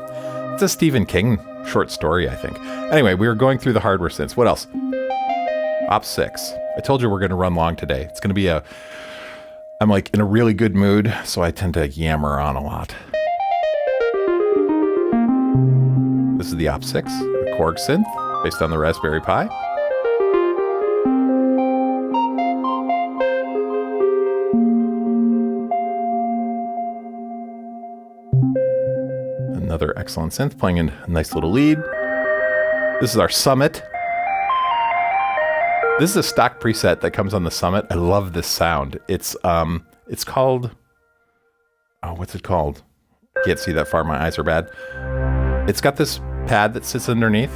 It's a Stephen King short story, I think. Anyway, we were going through the hardware synths. What else? Op 6. I told you we're going to run long today. It's going to be I'm like in a really good mood, so I tend to yammer on a lot. This is the Op 6, the Korg synth, based on the Raspberry Pi. Another excellent synth playing a nice little lead. This is our Summit. This is a stock preset that comes on the Summit. I love this sound. It's called, what's it called? Can't see that far. My eyes are bad. It's got this pad that sits underneath,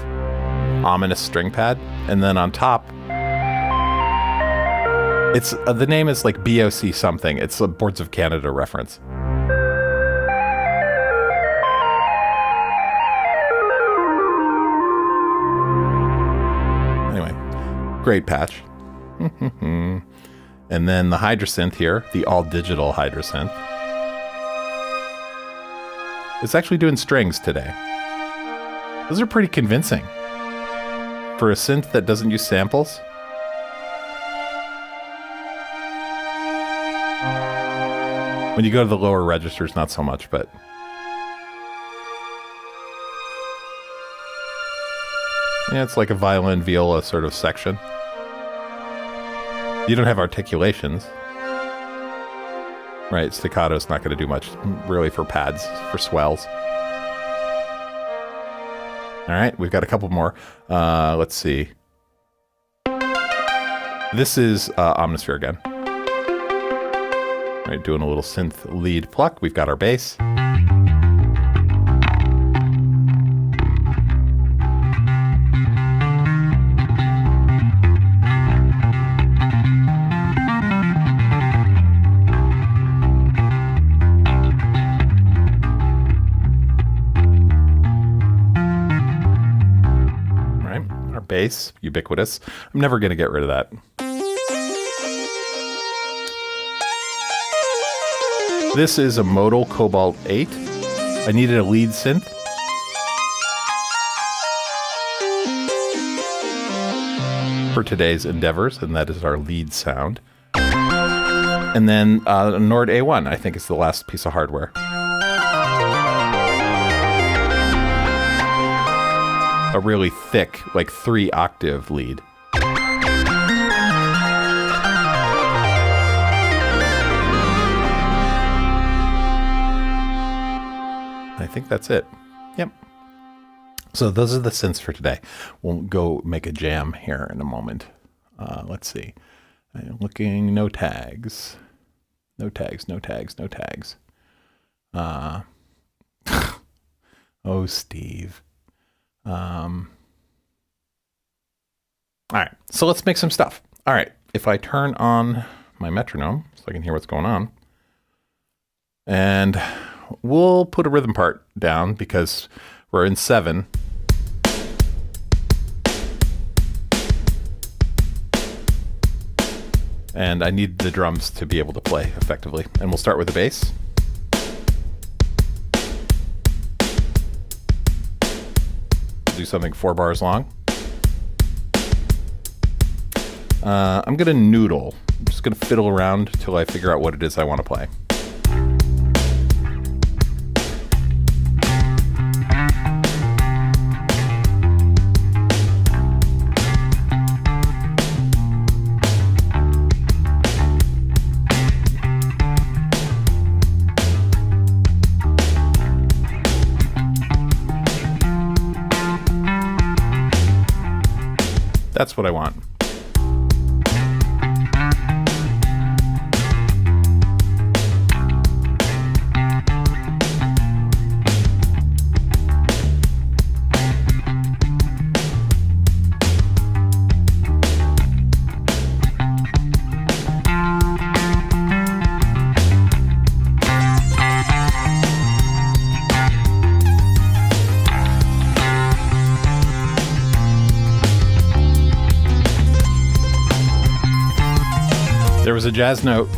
ominous string pad, and then on top, it's the name is like BOC something. It's a Boards of Canada reference. Great patch. And then the Hydrasynth here, the all-digital Hydrasynth. It's actually doing strings today. Those are pretty convincing. For a synth that doesn't use samples. When you go to the lower registers, not so much, but... yeah, it's like a violin viola sort of section. You don't have articulations. right? Staccato's not going to do much really for pads, for swells. All right, we've got a couple more. Let's see. This is Omnisphere again. All right, doing a little synth lead pluck. We've got our bass. Bass, ubiquitous. I'm never going to get rid of that. This is a Modal Cobalt 8. I needed a lead synth. For today's endeavors, and that is our lead sound. And then Nord A1, I think is the last piece of hardware. A really thick, like 3-octave lead. I think that's it. Yep. So those are the synths for today. We'll go make a jam here in a moment. Let's see. I'm looking, no tags. No tags, no tags, no tags. Oh, Steve. All right, so let's make some stuff. All right, if I turn on my metronome so I can hear what's going on, and we'll put a rhythm part down because we're in 7. And I need the drums to be able to play effectively. And we'll start with the bass. Do something 4 bars long. I'm gonna noodle. I'm just gonna fiddle around till I figure out what it is I want to play. That's what I want. There was a jazz note.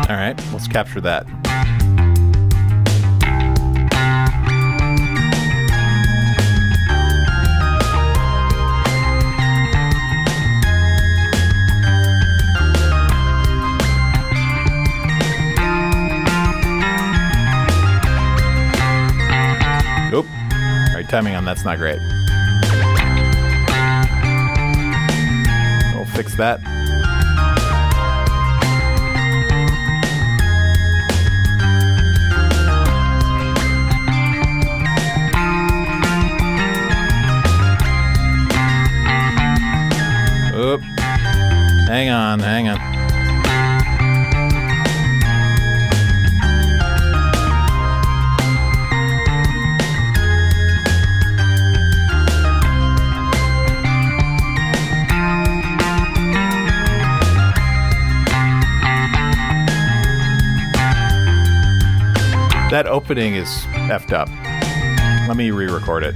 All right, let's capture that. Oop. All right, timing on that's not great. We'll fix that. Oop. Hang on, hang on. That opening is effed up. Let me re-record it.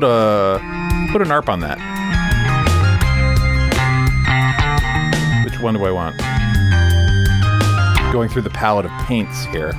an ARP on that. Which one do I want? Going through the palette of paints here.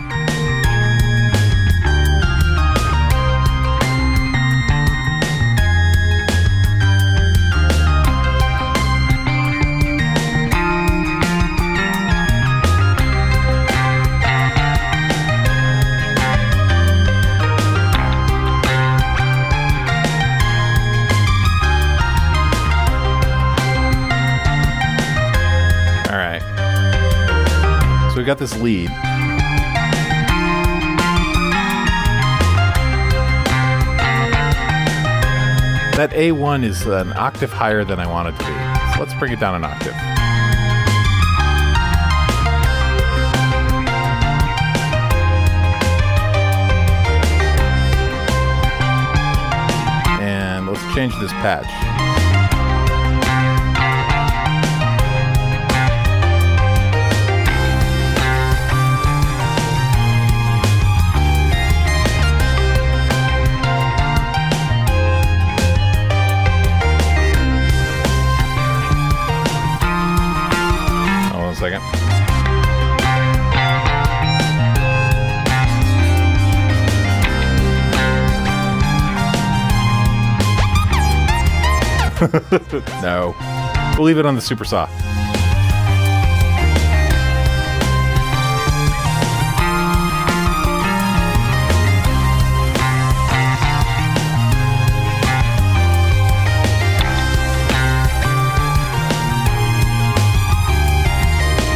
So we got this lead. That A1 is an octave higher than I want it to be. So let's bring it down an octave. And let's change this patch. Second. No. We'll leave it on the super saw.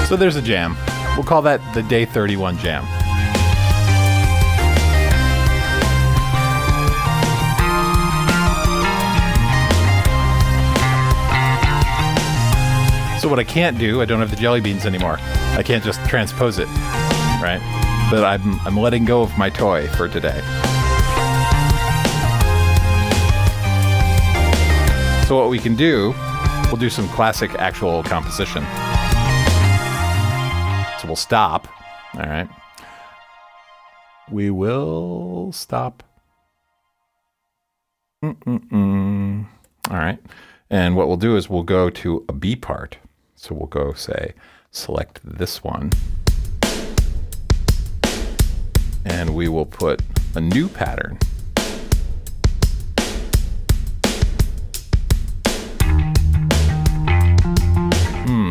So there's a jam. We'll call that the Day 31 jam. So what I can't do, I don't have the jelly beans anymore. I can't just transpose it, right? But I'm letting go of my toy for today. So what we can do, we'll do some classic actual composition. So we'll stop. All right. We will stop. All right. And what we'll do is we'll go to a B part. So we'll go say, select this one. And we will put a new pattern.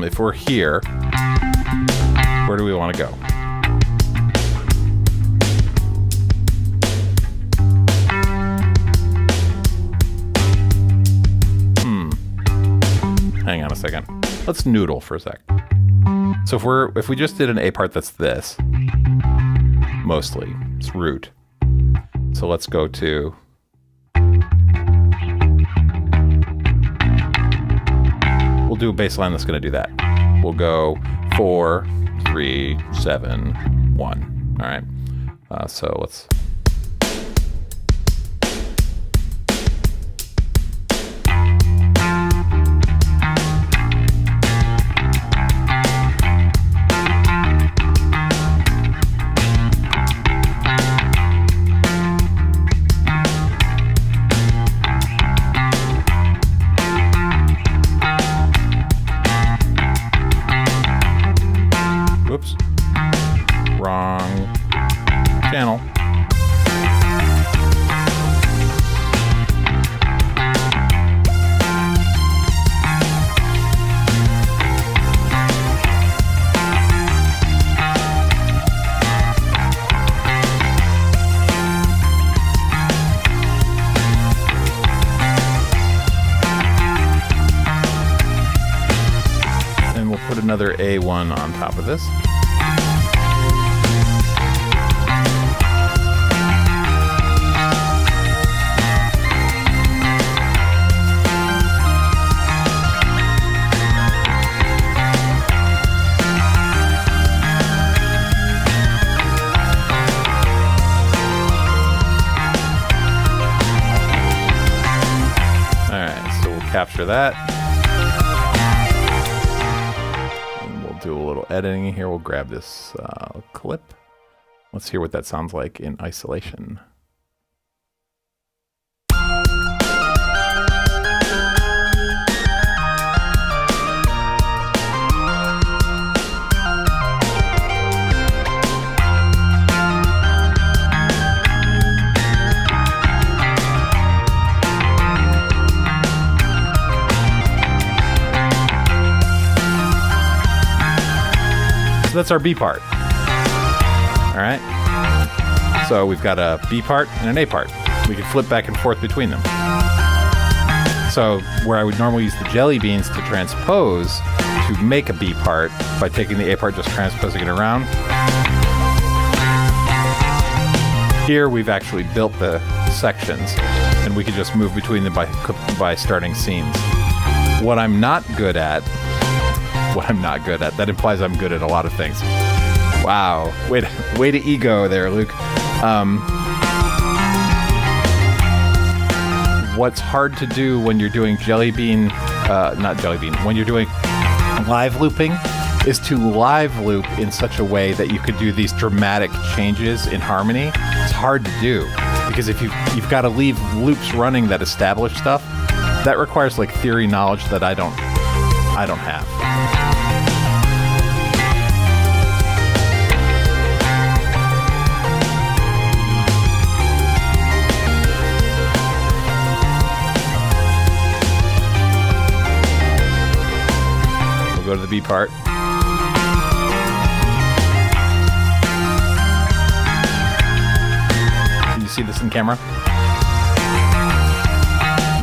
If we're here, where do we want to go? Hang on a second. Let's noodle for a sec. So if we just did an A part that's this, mostly, it's root. So let's go to we'll do a bass line that's going to do that. We'll go 4, 3, 7, 1. All right. So let's. Whoops. Wrong channel. And we'll put another A1 on top of this. Capture that. And we'll do a little editing here. We'll grab this clip. Let's hear what that sounds like in isolation. that's our B part. All right. So we've got a B part and an A part. We can flip back and forth between them. So where I would normally use the jelly beans to transpose to make a B part by taking the A part, just transposing it around. Here we've actually built the sections and we can just move between them by starting scenes. What I'm not good at, that implies I'm good at a lot of things. Wow, way to ego there, Luke. What's hard to do when you're doing when you're doing live looping is to live loop in such a way that you could do these dramatic changes in harmony. It's hard to do because if you've got to leave loops running that establish stuff, that requires like theory knowledge that I don't have. Go to the B part. Can you see this in camera?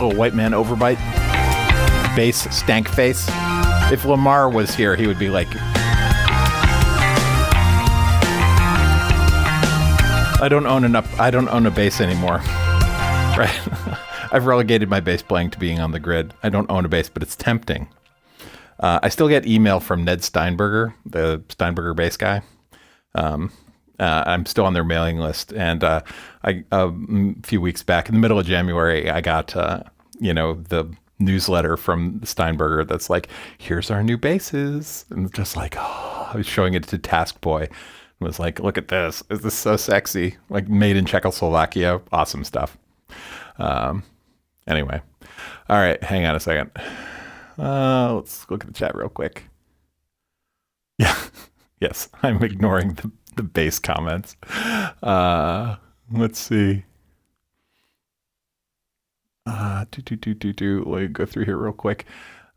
Little white man overbite. Bass stank face. If Lamar was here, he would be like, I don't own a bass anymore. Right? I've relegated my bass playing to being on the grid. I don't own a bass, but it's tempting. I still get email from Ned Steinberger, the Steinberger bass guy. I'm still on their mailing list. And a few weeks back, in the middle of January, I got the newsletter from Steinberger that's like, here's our new basses. And just like, I was showing it to Task Boy. And was like, look at this. Is this so sexy? Like made in Czechoslovakia. Awesome stuff. Anyway. All right. Hang on a second. Let's look at the chat real quick. Yeah. Yes. I'm ignoring the bass comments. Let's see. Let me go through here real quick.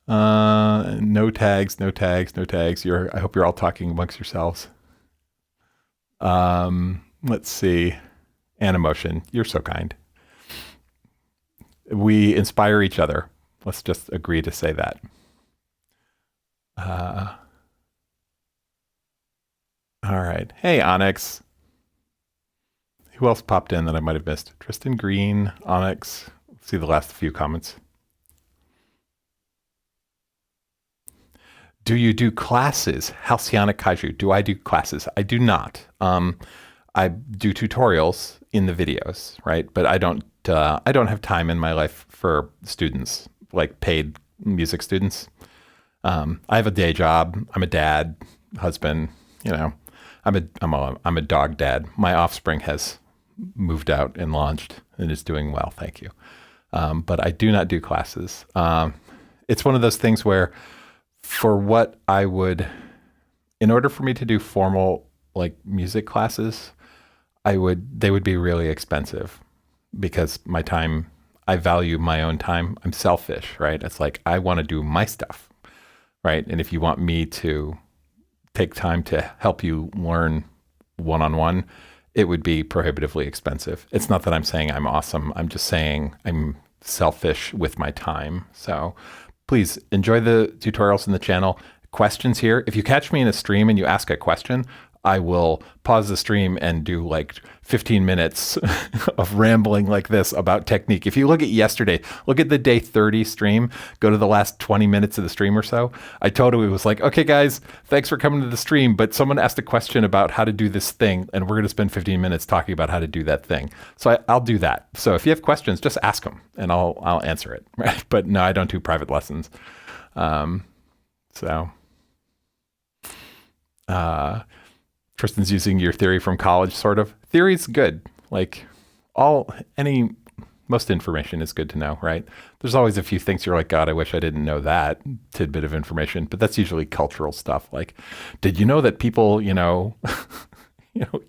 No tags. I hope you're all talking amongst yourselves. Let's see. Animotion, you're so kind. We inspire each other. Let's just agree to say that. All right. Hey, Onyx. Who else popped in that I might have missed? Tristan Green, Onyx. Let's see the last few comments. Do you do classes? Halcyonic Kaiju. Do I do classes? I do not. I do tutorials in the videos, right? But I don't have time in my life for students, like paid music students. I have a day job. I'm a dad, husband. I'm a dog dad. My offspring has moved out and launched and is doing well. Thank you. But I do not do classes. It's one of those things where, for what I would, in order for me to do formal like music classes, they would be really expensive because my time. I value my own time. I'm selfish, right? It's like, I want to do my stuff, right? And if you want me to take time to help you learn one-on-one, it would be prohibitively expensive. It's not that I'm saying I'm awesome. I'm just saying I'm selfish with my time. So please enjoy the tutorials in the channel. Questions here. If you catch me in a stream and you ask a question, I will pause the stream and do like 15 minutes of rambling like this about technique. If you look at yesterday, look at the day 30 stream, go to the last 20 minutes of the stream or so. I totally was like, okay, guys, thanks for coming to the stream, but someone asked a question about how to do this thing, and we're going to spend 15 minutes talking about how to do that thing. So I'll do that. So if you have questions, just ask them, and I'll answer it. Right? But no, I don't do private lessons. Tristan's using your theory from college, sort of. Theory's good. Like, most information is good to know, right? There's always a few things you're like, God, I wish I didn't know that tidbit of information, but that's usually cultural stuff. Like, did you know that people,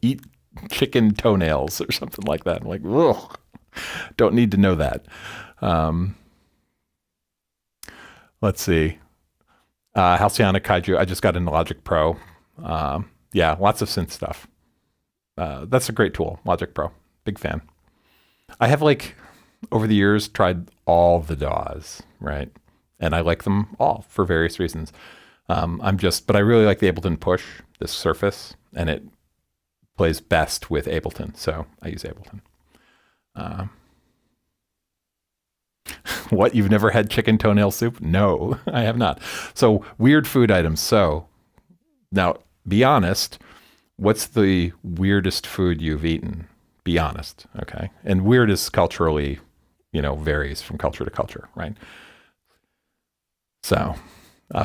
eat chicken toenails or something like that? I'm like, ugh, don't need to know that. Let's see. Halcyonic Kaiju, I just got into Logic Pro. Yeah, lots of synth stuff. That's a great tool, Logic Pro. Big fan. I have over the years tried all the DAWs, right? And I like them all for various reasons. But I really like the Ableton Push, this surface, and it plays best with Ableton. So I use Ableton. What? You've never had chicken toenail soup? No, I have not. So weird food items. So now be honest. What's the weirdest food you've eaten? Be honest. Okay. And weird is culturally, varies from culture to culture, right? So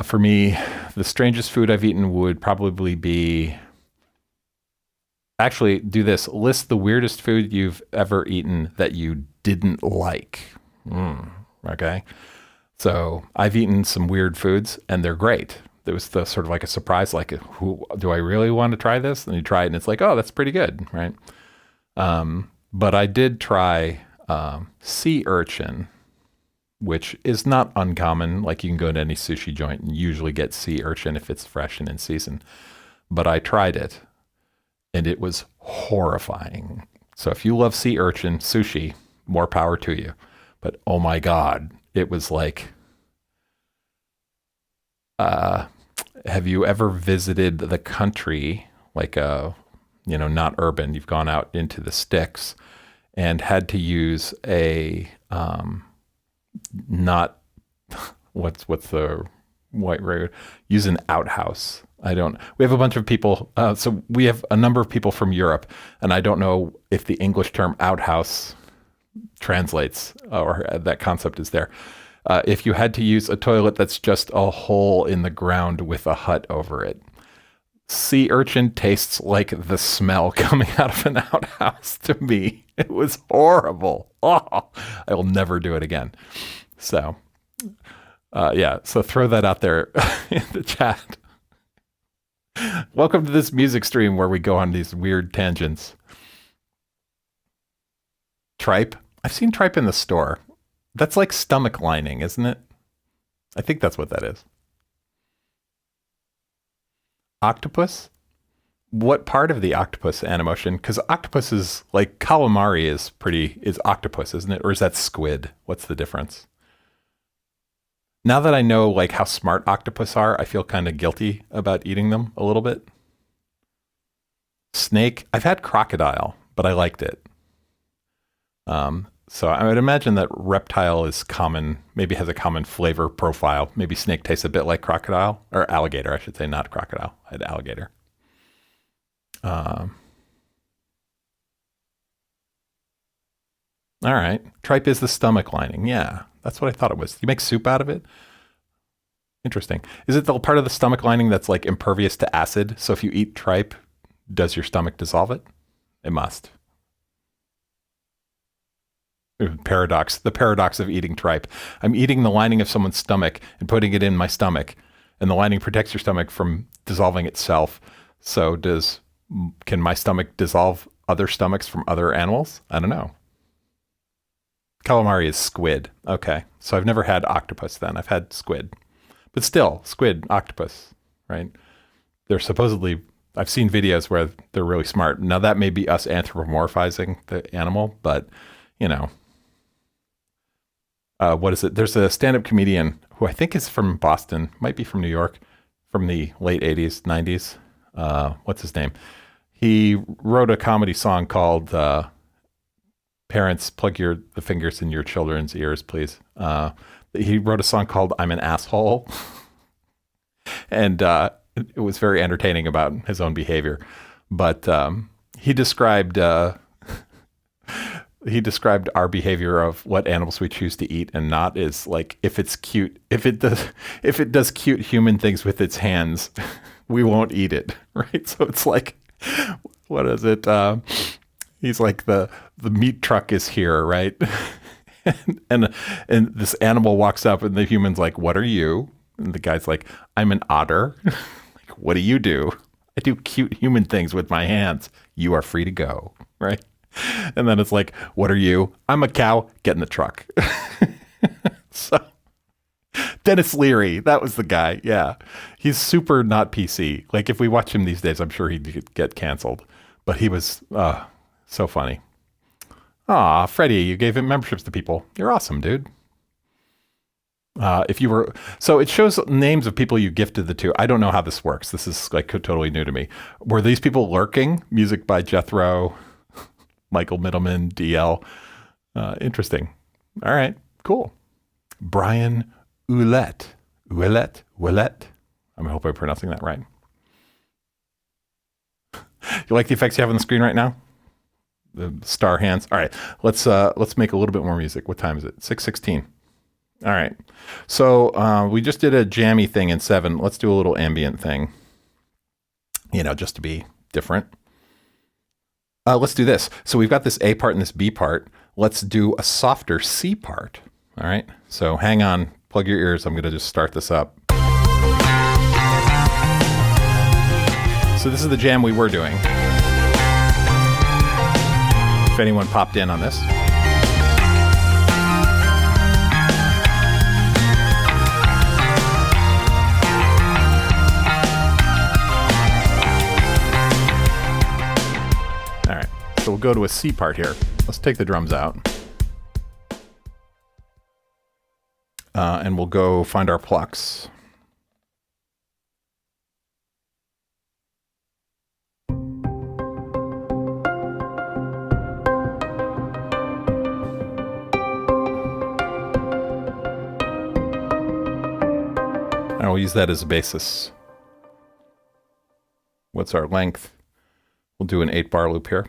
for me, the strangest food I've eaten would probably be, actually do this, list the weirdest food you've ever eaten that you didn't like. Okay. So I've eaten some weird foods and they're great. It was the sort of like a surprise, do I really want to try this? And you try it and it's like, oh, that's pretty good. Right. But I did try, sea urchin, which is not uncommon. Like you can go to any sushi joint and usually get sea urchin if it's fresh and in season, but I tried it and it was horrifying. So if you love sea urchin sushi, more power to you. But oh my God, it was like, have you ever visited the country, not urban, you've gone out into the sticks and had to use use an outhouse. We have a bunch of people, so we have a number of people from Europe, and I don't know if the English term outhouse translates or that concept is there. If you had to use a toilet that's just a hole in the ground with a hut over it. Sea urchin tastes like the smell coming out of an outhouse to me. It was horrible. Oh, I will never do it again. So, so throw that out there in the chat. Welcome to this music stream where we go on these weird tangents. Tripe. I've seen tripe in the store. That's like stomach lining, isn't it? I think that's what that is. Octopus? What part of the octopus Animotion? Because octopus is like calamari is octopus, isn't it? Or is that squid? What's the difference? Now that I know how smart octopus are, I feel kind of guilty about eating them a little bit. Snake. I've had crocodile, but I liked it. So I would imagine that reptile is common, maybe has a common flavor profile. Maybe snake tastes a bit like crocodile, or alligator, I should say, not crocodile. I had alligator. All right. Tripe is the stomach lining. Yeah, that's what I thought it was. You make soup out of it? Interesting. Is it the part of the stomach lining that's impervious to acid? So if you eat tripe, does your stomach dissolve it? It must. The paradox of eating tripe. I'm eating the lining of someone's stomach and putting it in my stomach, and the lining protects your stomach from dissolving itself. So can my stomach dissolve other stomachs from other animals? I don't know. Calamari is squid. Okay. So I've never had octopus then. I've had squid. But still, squid, octopus, right? They're supposedly, I've seen videos where they're really smart. Now that may be us anthropomorphizing the animal, but what is it? There's a stand-up comedian who I think is from Boston, might be from New York, from the late 80s, 90s. What's his name? He wrote a comedy song called Parents, Plug the Fingers in Your Children's Ears, Please. He wrote a song called I'm an Asshole. And it was very entertaining about his own behavior. But he described our behavior of what animals we choose to eat and not is if it's cute, if it does cute human things with its hands, we won't eat it, right? So it's what is it? He's the meat truck is here, right? and this animal walks up and the human's what are you? And the guy's I'm an otter. What do you do? I do cute human things with my hands. You are free to go, right? And then it's what are you? I'm a cow. Get in the truck. So Dennis Leary, that was the guy. Yeah, he's super not PC. Like if we watch him these days, I'm sure he'd get canceled. But he was so funny. Aw, Freddie, you gave him memberships to people. You're awesome, dude. If you were, so it shows names of people you gifted the to. I don't know how this works. This is like totally new to me. Were these people lurking? Music by Jethro, Michael Middleman, DL. Interesting. All right, cool. Brian Ouellette. I hope I'm pronouncing that right. You like the effects you have on the screen right now? The star hands. All right, let's make a little bit more music. What time is it? 6:16. All right. So we just did a jammy thing in 7. Let's do a little ambient thing. Just to be different. Let's do this. So we've got this A part and this B part. Let's do a softer C part. All right. So hang on. Plug your ears. I'm going to just start this up. So this is the jam we were doing. If anyone popped in on this. All right, so we'll go to a C part here. Let's take the drums out. And we'll go find our plucks. And we'll use that as a basis. What's our length? We'll do an 8-bar loop here.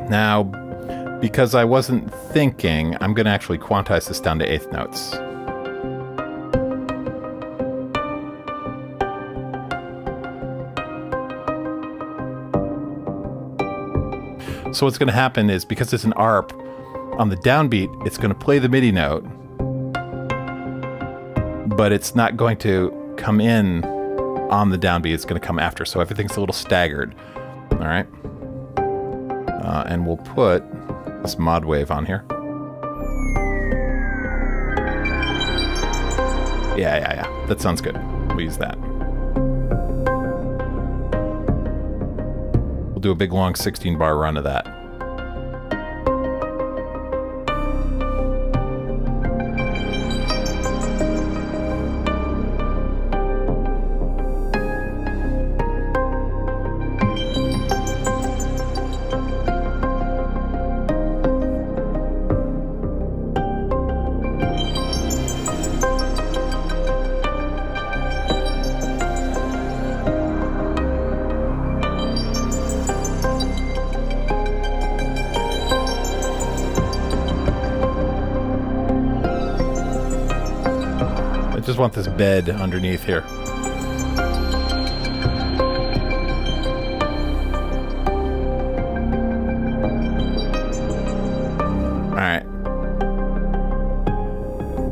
Now, because I wasn't thinking, I'm going to actually quantize this down to 8th notes. So what's going to happen is, because it's an ARP, on the downbeat, it's going to play the MIDI note, but it's not going to come in on the downbeat. It's going to come after. So everything's a little staggered. All right. And we'll put this mod wave on here. Yeah. That sounds good. We'll use that. We'll do a big long 16-bar run of that. I just want this bed underneath here. All right.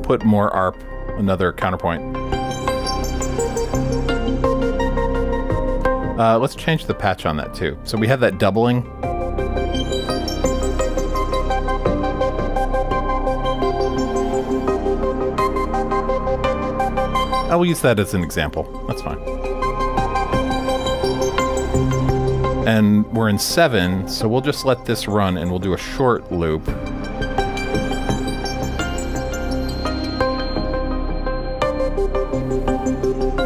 Put more ARP, another counterpoint. Let's change the patch on that too. So we have that doubling. I will use that as an example. That's fine. And we're in 7, so we'll just let this run and we'll do a short loop.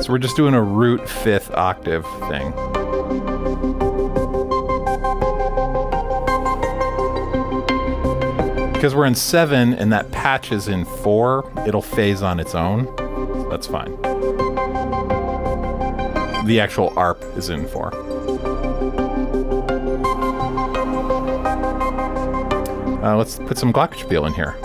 So we're just doing a root 5th octave thing. Because we're in 7 and that patch is in 4, it'll phase on its own. That's fine. The actual ARP is in 4. Let's put some glockenspiel in here.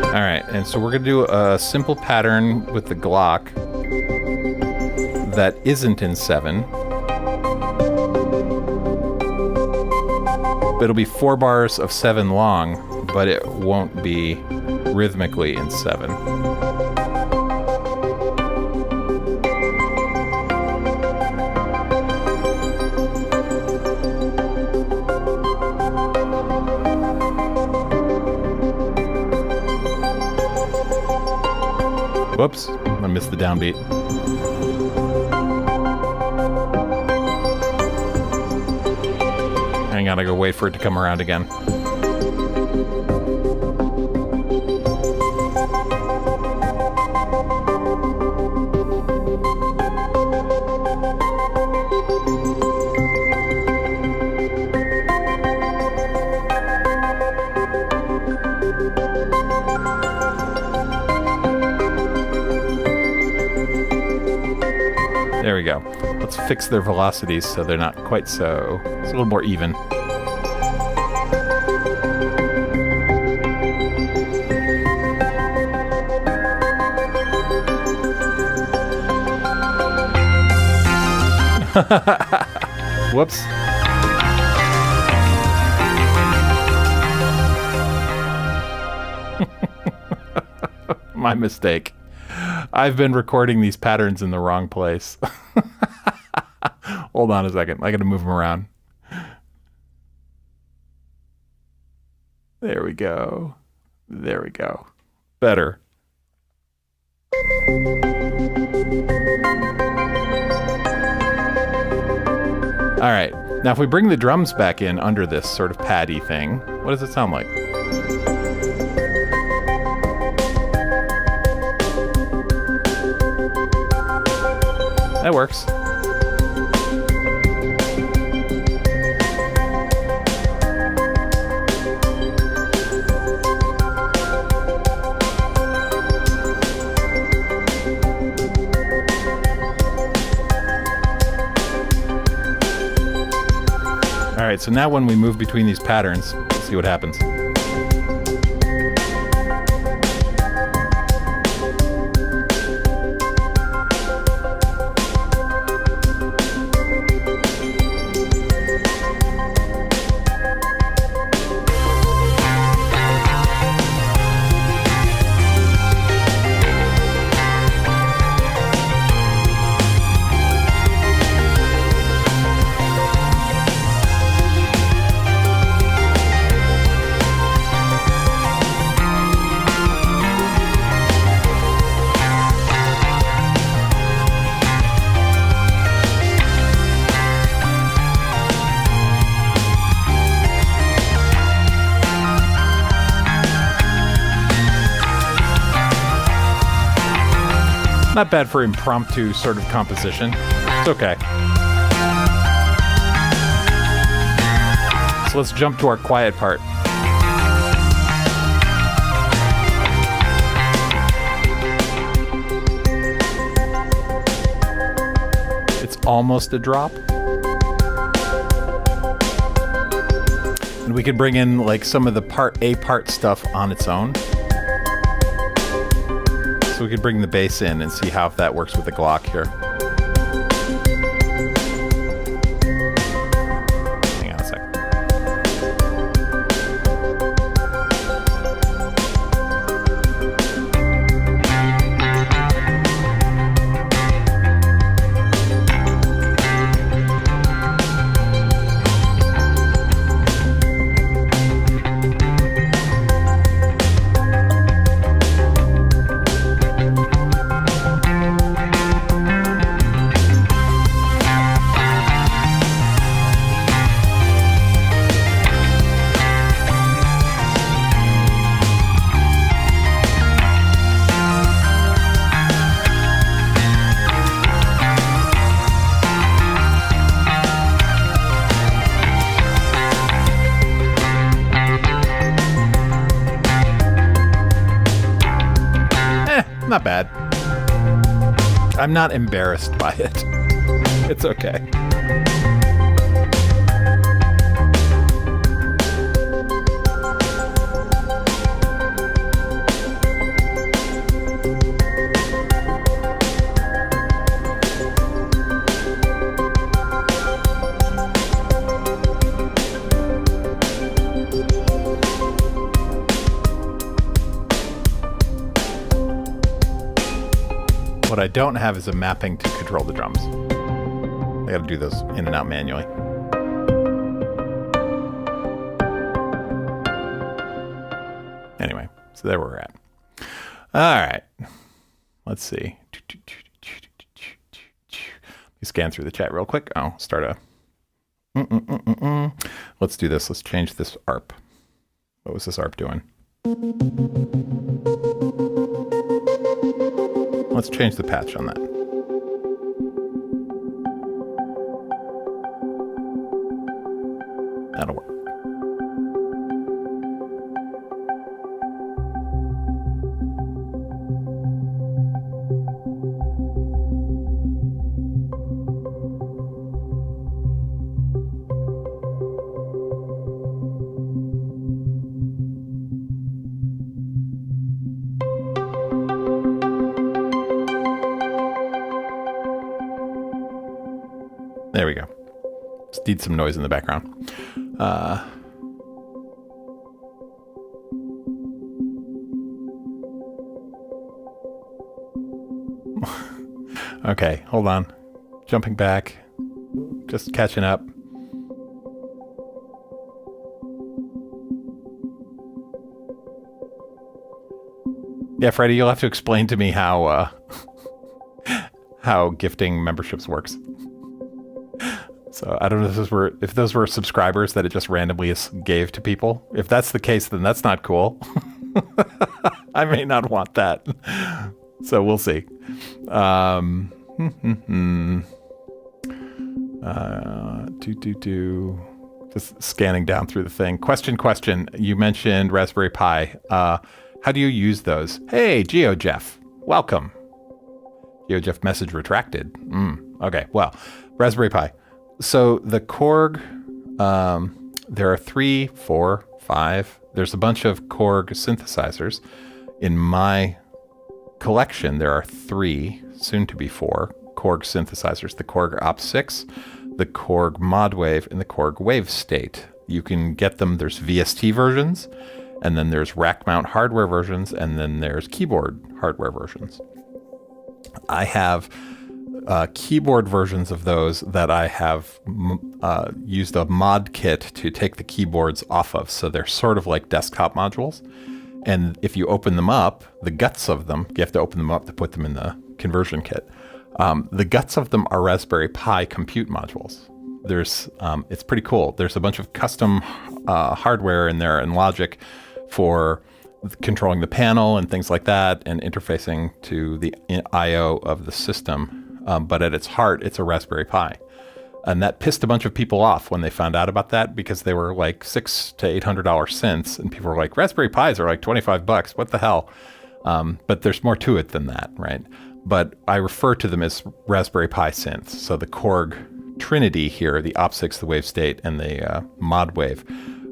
All right. And so we're going to do a simple pattern with the Glock that isn't in 7. It'll be 4 bars of 7 long, but it won't be rhythmically in 7. Whoops, I missed the downbeat. Hang on, I gotta wait for it to come around again. There we go. Let's fix their velocities so they're not quite so... It's a little more even. Whoops. My mistake. I've been recording these patterns in the wrong place. Hold on a second. I gotta move them around. There we go. There we go. Better. All right. Now, if we bring the drums back in under this sort of paddy thing, what does it sound like? That works. All right, so now when we move between these patterns, let's see what happens. Not bad for impromptu sort of composition. It's okay. So let's jump to our quiet part. It's almost a drop. And we could bring in like some of the part A part stuff on its own. So we could bring the bass in and see how if that works with the Glock here. Hang on a sec. Not bad. I'm not embarrassed by it. It's okay. What I don't have is a mapping to control the drums. I gotta do those in and out manually. Anyway, so there we're at. All right. Let's see. You scan through the chat real quick. I'll start a... Let's do this. Let's change this ARP. What was this ARP doing? Let's change the patch on that. That'll work. There we go. Just need some noise in the background. Okay, hold on. Jumping back. Just catching up. Yeah, Freddie, you'll have to explain to me how how gifting memberships works. So I don't know if those were subscribers that it just randomly gave to people. If that's the case, then that's not cool. I may not want that. So we'll see. Just scanning down through the thing. Question. You mentioned Raspberry Pi. How do you use those? Hey, GeoJeff. Welcome. GeoJeff message retracted. Okay, well, Raspberry Pi. So the Korg, there are 3, 4, 5. There's a bunch of Korg synthesizers. In my collection, there are 3, soon to be 4, Korg synthesizers. The Korg Op6, the Korg Modwave, and the Korg WaveState. You can get them, there's VST versions, and then there's rack mount hardware versions, and then there's keyboard hardware versions. I have keyboard versions of those that I have used a mod kit to take the keyboards off of. So they're sort of like desktop modules. And if you open them up, the guts of them, you have to open them up to put them in the conversion kit. The guts of them are Raspberry Pi compute modules. It's pretty cool. There's a bunch of custom hardware in there and logic for controlling the panel and things like that and interfacing to the I/O of the system. But at its heart, it's a Raspberry Pi. And that pissed a bunch of people off when they found out about that because they were like $600 to $800 synths. And people were like, Raspberry Pis are like $25. What the hell? But there's more to it than that, right? But I refer to them as Raspberry Pi synths. So the Korg Trinity here, the Op6, the WaveState, and the Modwave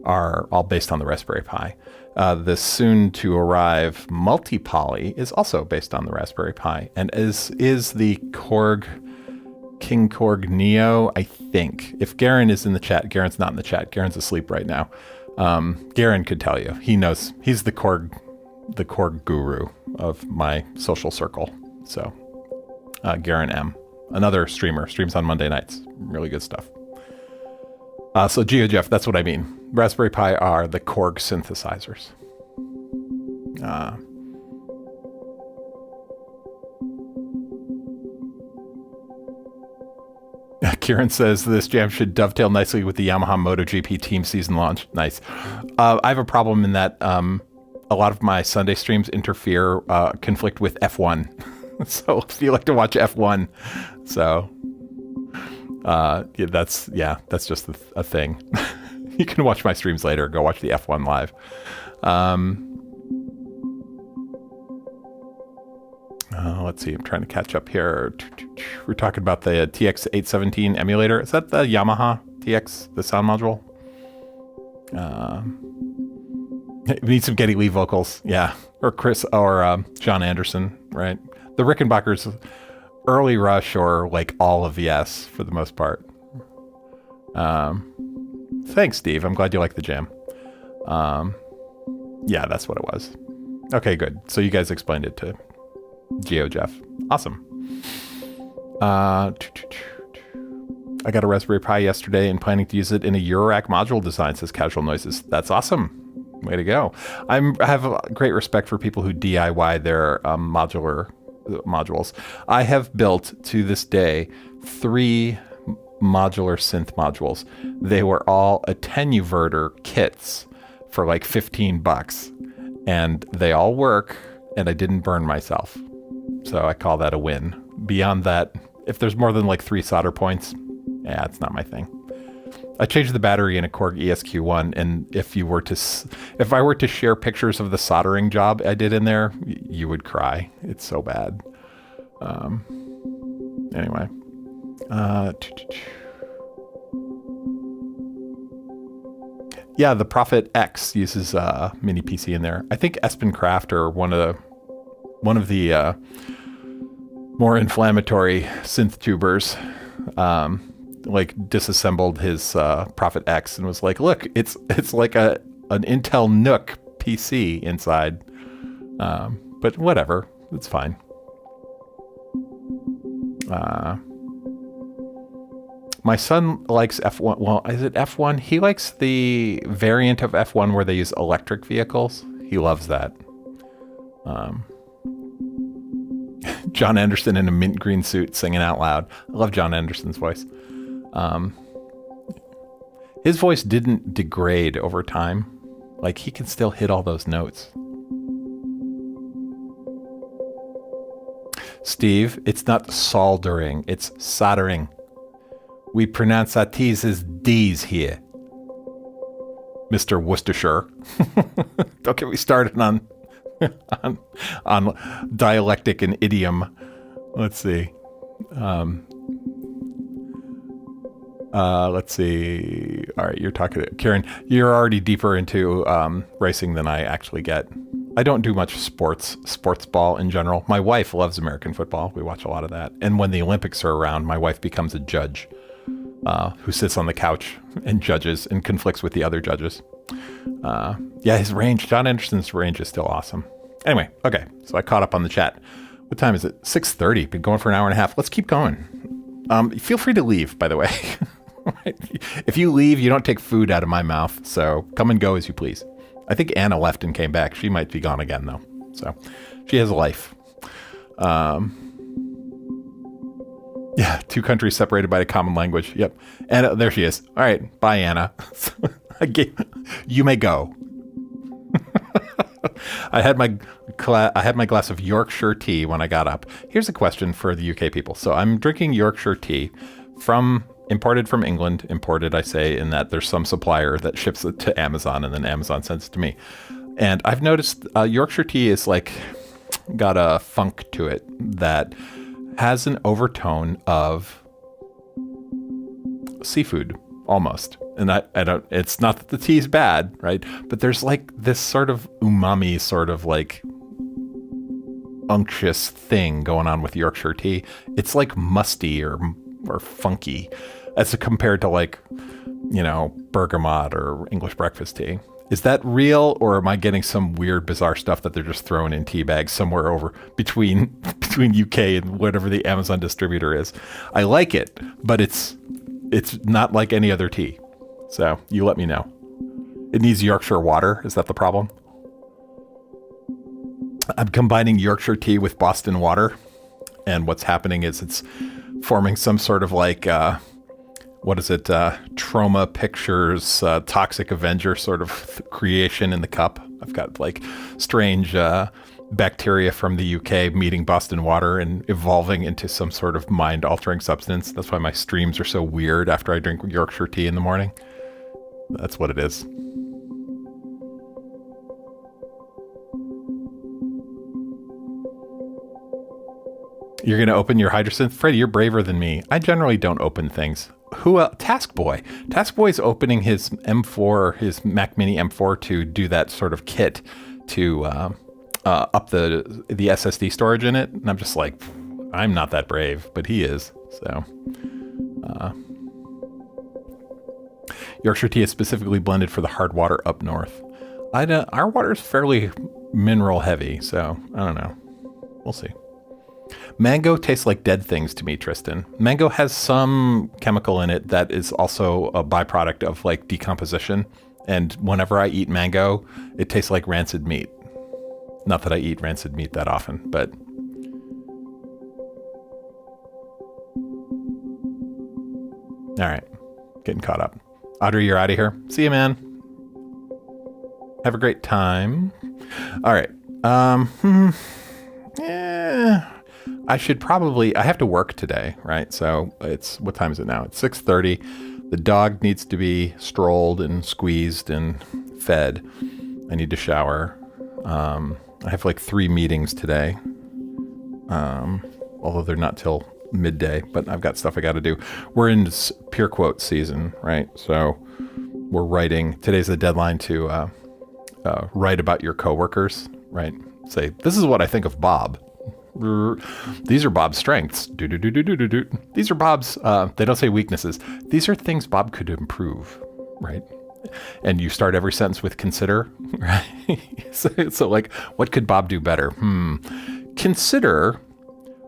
are all based on the Raspberry Pi. The soon-to-arrive Multi-Poly is also based on the Raspberry Pi, and is the Korg King Korg Neo, I think. If Garen is in the chat, Garen's not in the chat. Garen's asleep right now. Garen could tell you. He knows. He's the Korg guru of my social circle. So, Garen M, another streamer, streams on Monday nights. Really good stuff. So GeoJeff, that's what I mean. Raspberry Pi are the Korg synthesizers. Kieran says this jam should dovetail nicely with the Yamaha MotoGP team season launch. Nice. I have a problem in that a lot of my Sunday streams conflict with F1. So if you like to watch F1, so that's just a thing. You can watch my streams later. Go watch the F1 live. Let's see. I'm trying to catch up here. We're talking about the TX817 emulator. Is that the Yamaha TX, the sound module? We need some Geddy Lee vocals. Yeah. Or Chris or John Anderson, right? The Rickenbackers, early Rush or like all of Yes for the most part. Thanks, Steve. I'm glad you like the jam. Yeah, that's what it was. Okay, good. So you guys explained it to GeoJeff. Awesome. I got a Raspberry Pi yesterday and planning to use it in a Eurorack module design, says Casual Noises. That's awesome. Way to go. I have a great respect for people who DIY their modules. I have built, to this day, 3 modular synth modules. They were all attenuverter kits for like $15, and they all work, and I didn't burn myself. So I call that a win. Beyond that, if there's more than like 3 solder points, yeah, it's not my thing. I changed the battery in a Korg ESQ1, and if I were to share pictures of the soldering job I did in there, you would cry. It's so bad. Anyway. Yeah, the Prophet X uses a mini PC in there. I think Espen Kraft, or one of the more inflammatory synth tubers, like disassembled his Prophet X and was like, look, it's like an Intel NUC PC inside. But whatever, it's fine. My son likes F1. Well, is it F1? He likes the variant of F1 where they use electric vehicles. He loves that. John Anderson in a mint green suit singing out loud. I love John Anderson's voice. His voice didn't degrade over time. Like, he can still hit all those notes. Steve, it's not soldering, it's soldering. We pronounce our T's as D's here. Mr. Worcestershire. Don't get me started on dialectic and idiom. Let's see. Let's see. All right, you're talking to Karen. You're already deeper into racing than I actually get. I don't do much sports ball in general. My wife loves American football. We watch a lot of that. And when the Olympics are around, my wife becomes a judge who sits on the couch and judges and conflicts with the other judges. Yeah, his range, John Anderson's range is still awesome. Anyway, okay, so I caught up on the chat. What time is it? 6:30. Been going for an hour and a half. Let's keep going. Feel free to leave, by the way. If you leave, you don't take food out of my mouth, so come and go as you please. I think Anna left and came back. She might be gone again, though. So she has a life. Yeah, 2 countries separated by a common language. Yep. Anna, there she is. All right. Bye, Anna. You may go. I had my glass of Yorkshire tea when I got up. Here's a question for the UK people. So I'm drinking Yorkshire tea imported from England. Imported, I say, in that there's some supplier that ships it to Amazon, and then Amazon sends it to me. And I've noticed Yorkshire tea is like got a funk to it that has an overtone of seafood almost. And I don't, it's not that the tea is bad, right? But there's like this sort of umami, sort of like unctuous thing going on with Yorkshire tea. It's like musty or funky as compared to like, you know, bergamot or English breakfast tea. Is that real, or am I getting some weird, bizarre stuff that they're just throwing in tea bags somewhere over between UK and whatever the Amazon distributor is? I like it, but it's not like any other tea. So you let me know. It needs Yorkshire water. Is that the problem? I'm combining Yorkshire tea with Boston water, and what's happening is it's forming some sort of like Trauma Pictures Toxic Avenger sort of creation in the cup. I've got like strange bacteria from the UK meeting Boston water and evolving into some sort of mind altering substance. That's why my streams are so weird after I drink Yorkshire tea in the morning. That's what it is. You're going to open your Hydrosynth? Freddie, you're braver than me. I generally don't open things. Who else? Taskboy. Taskboy's opening his M4, his Mac Mini M4 to do that sort of kit to up the SSD storage in it. And I'm just like, I'm not that brave, but he is. So Yorkshire tea is specifically blended for the hard water up north. Our water is fairly mineral heavy, so I don't know. We'll see. Mango tastes like dead things to me, Tristan. Mango has some chemical in it that is also a byproduct of like decomposition. And whenever I eat mango, it tastes like rancid meat. Not that I eat rancid meat that often, but... All right, getting caught up. Audrey, you're out of here. See you, man. Have a great time. All right. Yeah, I have to work today, right? So what time is it now? It's 6:30. The dog needs to be strolled and squeezed and fed. I need to shower. I have like 3 meetings today. Although they're not till midday, but I've got stuff I got to do. We're in peer quote season, right? So we're writing. Today's the deadline to write about your coworkers, right? Say, this is what I think of Bob. These are Bob's strengths. These are Bob's, they don't say weaknesses. These are things Bob could improve, right? And you start every sentence with consider, right? So like, what could Bob do better? Consider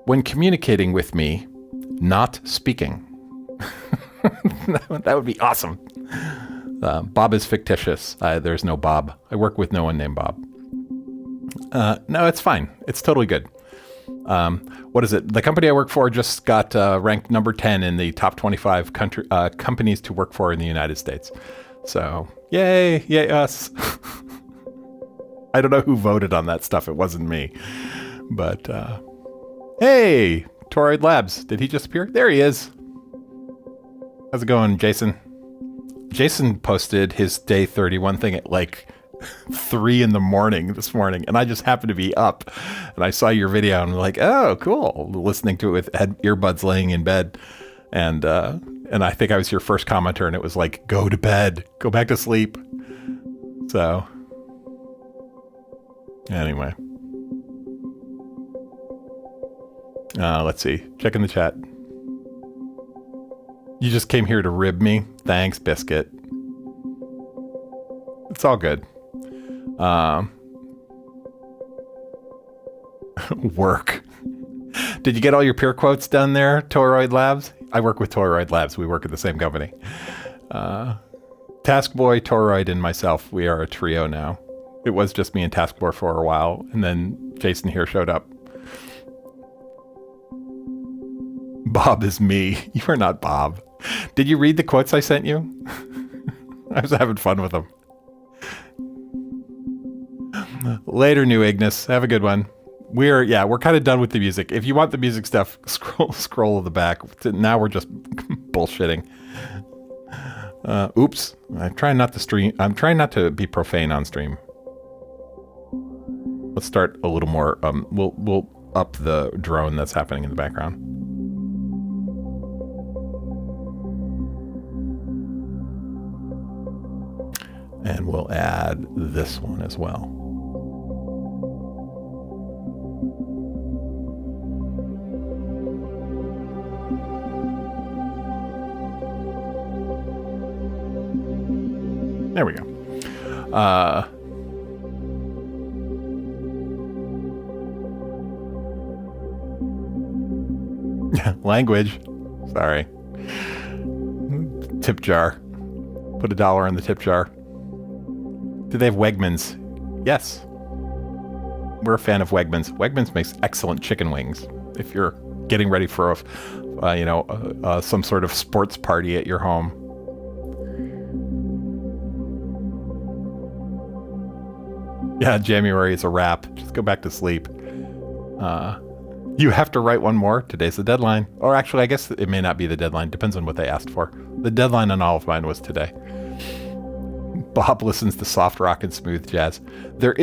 when communicating with me, not speaking. That would be awesome. Bob is fictitious. There's no Bob. I work with no one named Bob. No, it's fine. It's totally good. What is it? The company I work for just got ranked number 10 in the top 25 companies to work for in the United States. So, yay us. I don't know who voted on that stuff. It wasn't me. But, hey, Toroid Labs. Did he just appear? There he is. How's it going, Jason? Jason posted his day 31 thing at like 3 a.m. this morning, and I just happened to be up, and I saw your video, and I'm like, oh, cool. Listening to it with earbuds, laying in bed, and I think I was your first commenter, and it was like, go to bed, go back to sleep. So, anyway, let's see. Check in the chat. You just came here to rib me. Thanks, Biscuit. It's all good. Work. Did you get all your peer quotes done there, Toroid Labs? I work with Toroid Labs. We work at the same company. Task Boy, Toroid, and myself, we are a trio now. It was just me and Task Boy for a while, and then Jason here showed up. Bob is me. You are not Bob. Did you read the quotes I sent you? I was having fun with them. Later, New Ignis. Have a good one. We're kind of done with the music. If you want the music stuff, scroll to the back. Now we're just bullshitting. Oops. I'm trying not to be profane on stream. Let's start a little more. We'll up the drone that's happening in the background. And we'll add this one as well. There we go. Language. Sorry. Tip jar. Put $1 in the tip jar. Do they have Wegmans? Yes. We're a fan of Wegmans. Wegmans makes excellent chicken wings. If you're getting ready for some sort of sports party at your home. Yeah, Jamuary is a wrap. Just go back to sleep. You have to write one more. Today's the deadline. Or actually, I guess it may not be the deadline. Depends on what they asked for. The deadline on all of mine was today. Bob listens to soft rock and smooth jazz. There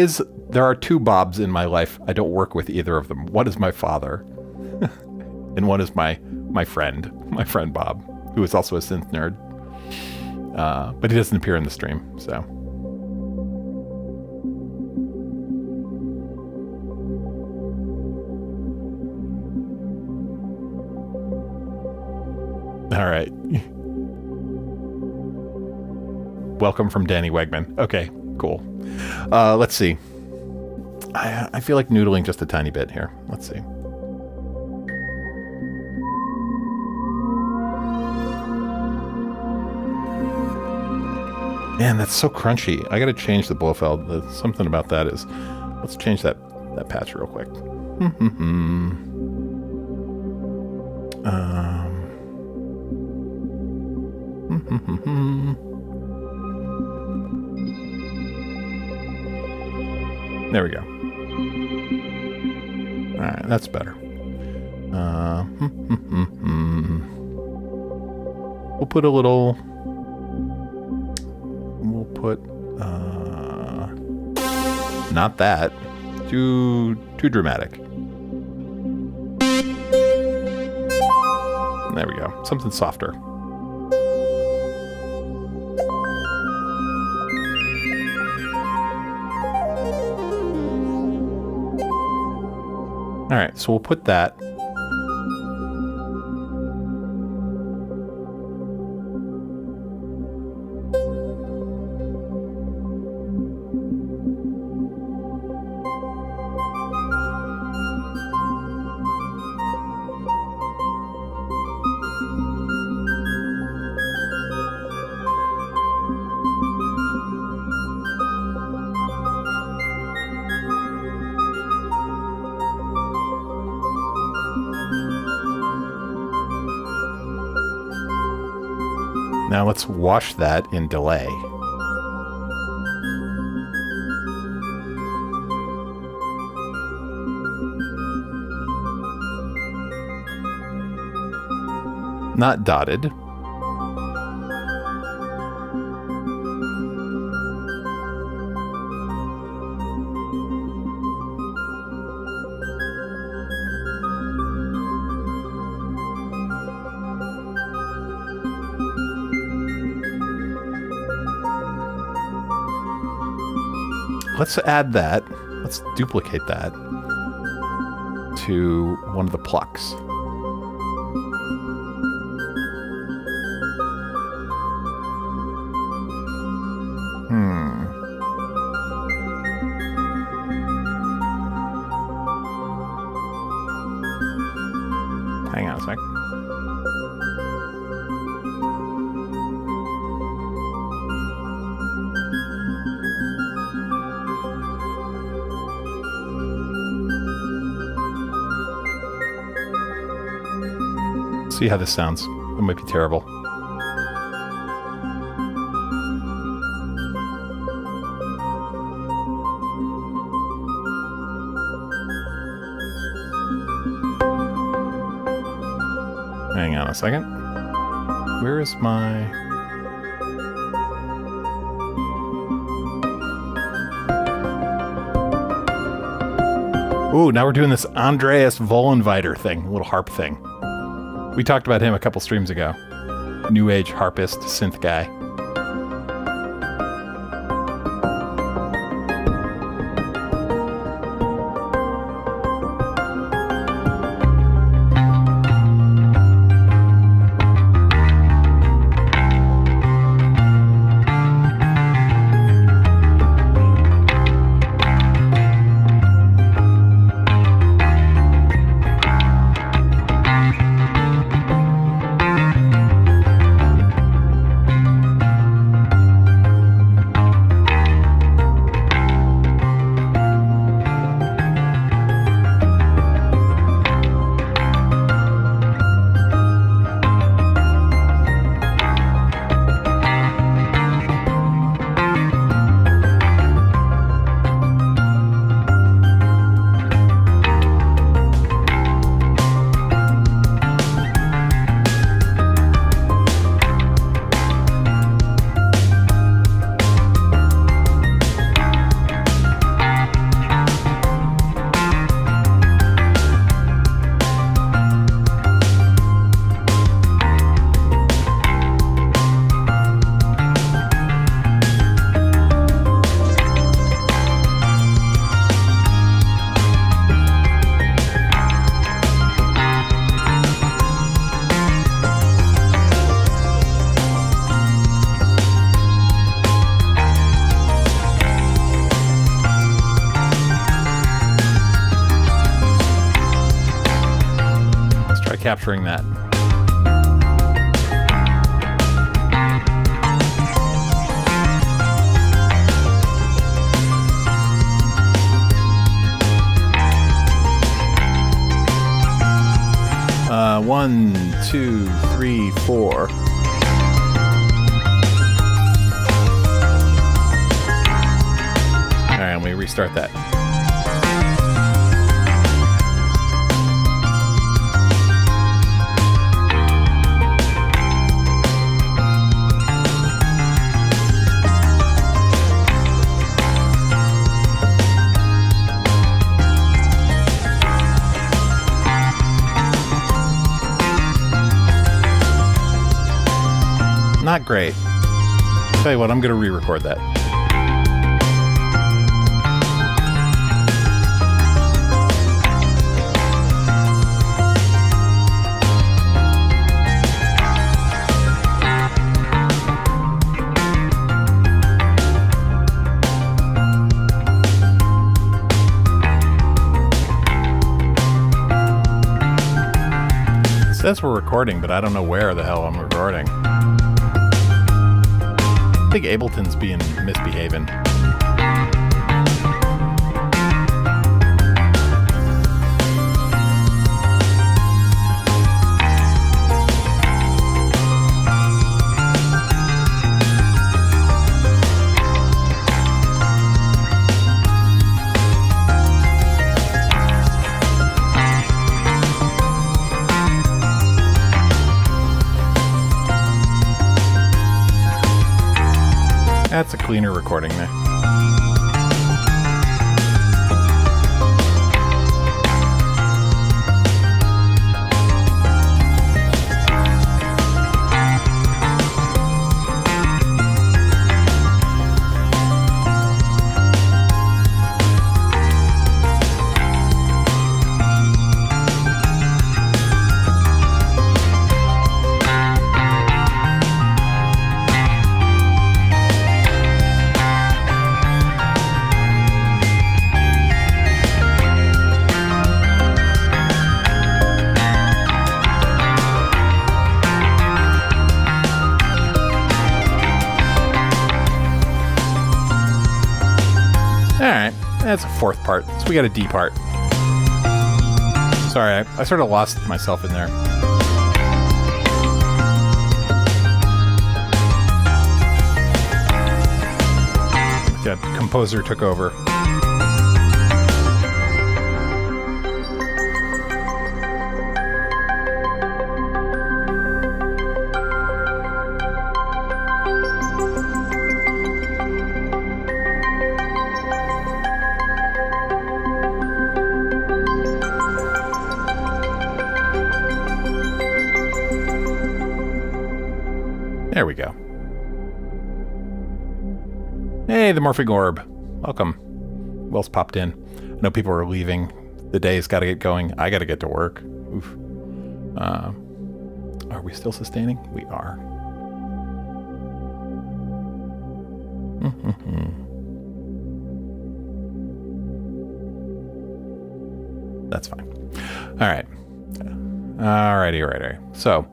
are 2 Bobs in my life. I don't work with either of them. One is my father, and one is my friend Bob, who is also a synth nerd. But he doesn't appear in the stream, so. All right. Welcome from Danny Wegman. Okay, cool. Let's see. I feel like noodling just a tiny bit here. Let's see. Man, that's so crunchy. I gotta change the Blofeld. Something about that is... Let's change that patch real quick. There we go. Alright, that's better. We'll put a little... We'll put... not that. Too dramatic. There we go. Something softer. All right, so we'll put that. Now let's wash that in delay. Not dotted. Let's add that. Let's duplicate that to one of the plucks. Hang on a sec. See how this sounds. It might be terrible. Hang on a second. Where is my... Ooh, now we're doing this Andreas Vollenweider thing, little harp thing. We talked about him a couple streams ago. New age harpist, synth guy. Capturing that. 1, 2, 3, 4. All right, let me restart that. Not great. Tell you what, I'm going to re-record that. It says we're recording, but I don't know where the hell I'm recording. I think Ableton's being misbehaving. That's a cleaner recording there. That's a fourth part, so we got a D part. Sorry, I sort of lost myself in there. That composer took over. There we go. Hey, the Morphing Orb. Welcome. Who else popped in? I know people are leaving. The day's got to get going. I got to get to work. Oof. Are we still sustaining? We are. That's fine. All right. Alrighty. So,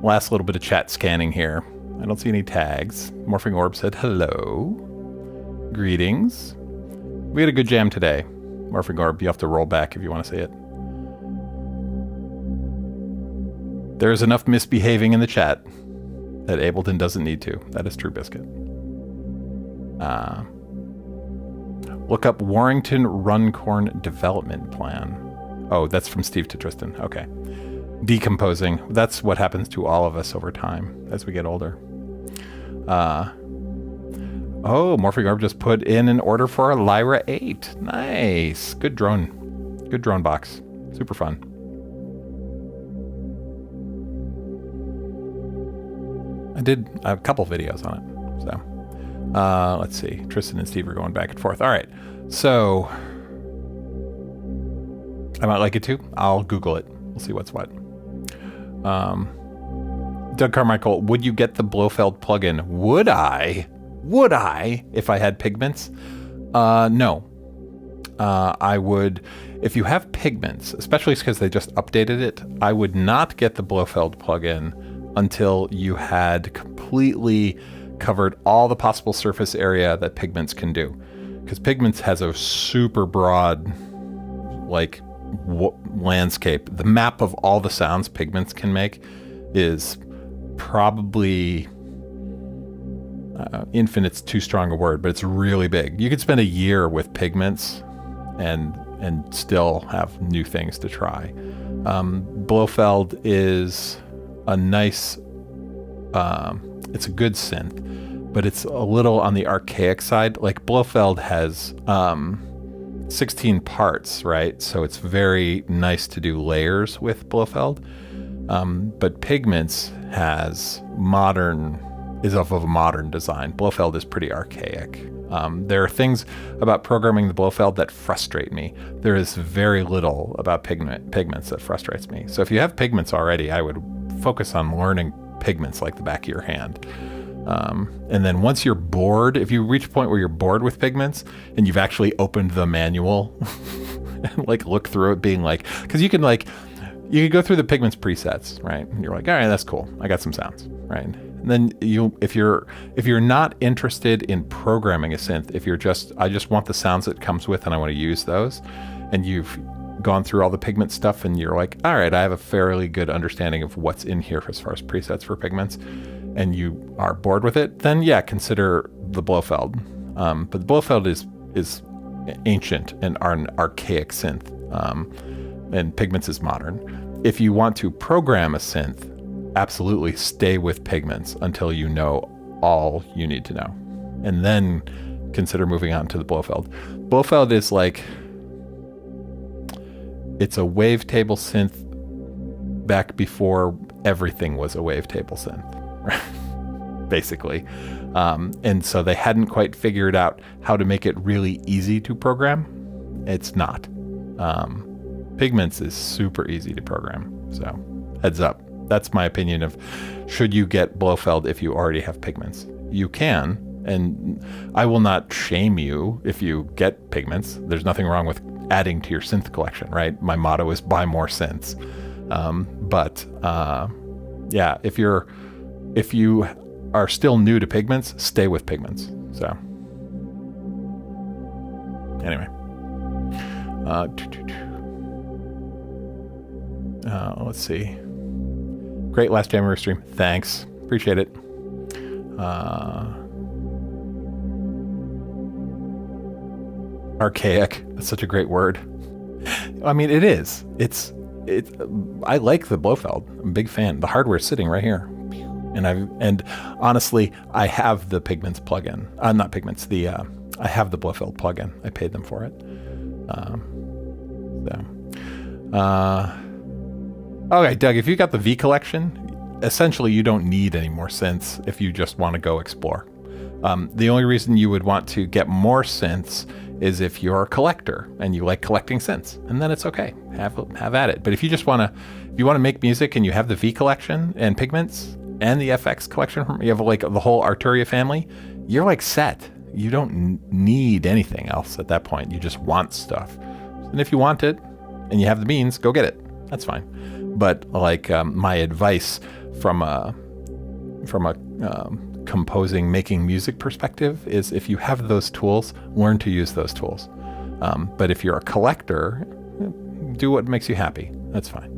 last little bit of chat scanning here. I don't see any tags. Morphing Orb said hello. Greetings. We had a good jam today. Morphing Orb, you have to roll back if you want to see it. There's enough misbehaving in the chat that Ableton doesn't need to. That is true, Biscuit. Look up Warrington Runcorn Development Plan. Oh, that's from Steve to Tristan. Okay. Decomposing. That's what happens to all of us over time as we get older. Oh, Morphing Orb just put in an order for a Lyra 8. Nice. Good drone. Good drone box. Super fun. I did a couple videos on it. So, let's see. Tristan and Steve are going back and forth. All right. So, I might like it too. I'll Google it. We'll see what's what. Doug Carmichael, would you get the Blofeld plugin? Would I if I had pigments? No. I would, if you have pigments, especially because they just updated it, I would not get the Blofeld plugin until you had completely covered all the possible surface area that pigments can do. Because pigments has a super broad, like, landscape, the map of all the sounds Pigments can make is probably infinite's too strong a word, but it's really big. You could spend a year with Pigments and still have new things to try. Blofeld is a nice, it's a good synth, but it's a little on the archaic side. Like Blofeld has 16 parts, right? So it's very nice to do layers with Blofeld. But Pigments is of a modern design. Blofeld is pretty archaic. There are things about programming the Blofeld that frustrate me. There is very little about Pigments that frustrates me. So if you have Pigments already, I would focus on learning Pigments like the back of your hand. And then once you're bored, if you reach a point where you're bored with Pigments and you've actually opened the manual and like look through it, being like, because you can go through the Pigments presets, right? And you're like, all right, that's cool. I got some sounds, right? And then if you're not interested in programming a synth, I just want the sounds it comes with and I want to use those, and you've gone through all the Pigment stuff and you're like, all right, I have a fairly good understanding of what's in here as far as presets for Pigments, and you are bored with it, then yeah, consider the Blofeld. But the Blofeld is ancient and an archaic synth, and Pigments is modern. If you want to program a synth, absolutely stay with Pigments until you know all you need to know, and then consider moving on to the Blofeld. Blofeld is like, it's a wavetable synth back before everything was a wavetable synth, basically. And so they hadn't quite figured out how to make it really easy to program. It's not. Pigments is super easy to program, so heads up. That's my opinion of should you get Blofeld if you already have Pigments. You can, and I will not shame you if you get Pigments. There's nothing wrong with adding to your synth collection, right? My motto is buy more synths. Yeah, if you are still new to Pigments, stay with Pigments. So anyway, let's see. Great last Jamuary stream. Thanks. Appreciate it. Archaic. That's such a great word. I mean, it is. I like the Blofeld. I'm a big fan. The hardware's sitting right here. And honestly, I have the Pigments plugin. Not Pigments. I have the Blofeld plugin. I paid them for it. Okay, Doug, if you got the V collection, essentially you don't need any more synths if you just want to go explore. The only reason you would want to get more synths is if you're a collector and you like collecting synths, and then it's okay. Have at it. But if you just want to make music and you have the V collection and Pigments and the FX collection, you have like the whole Arturia family, you're like set. You don't need anything else at that point. You just want stuff. And if you want it and you have the means, go get it. That's fine. But like my advice from a composing, making music perspective is if you have those tools, learn to use those tools. But if you're a collector, do what makes you happy. That's fine.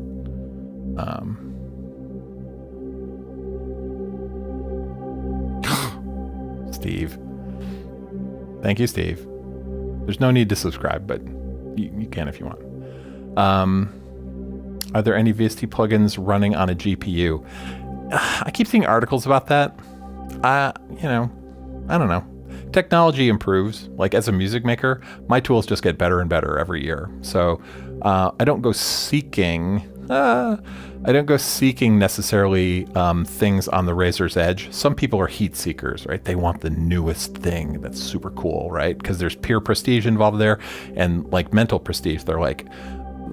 Steve. Thank you, Steve. There's no need to subscribe, but you can if you want. Are there any VST plugins running on a GPU? I keep seeing articles about that. I don't know. Technology improves. Like as a music maker, my tools just get better and better every year. So I don't go seeking necessarily things on the razor's edge. Some people are heat seekers, right? They want the newest thing that's super cool, right? Because there's pure prestige involved there, and like mental prestige. They're like,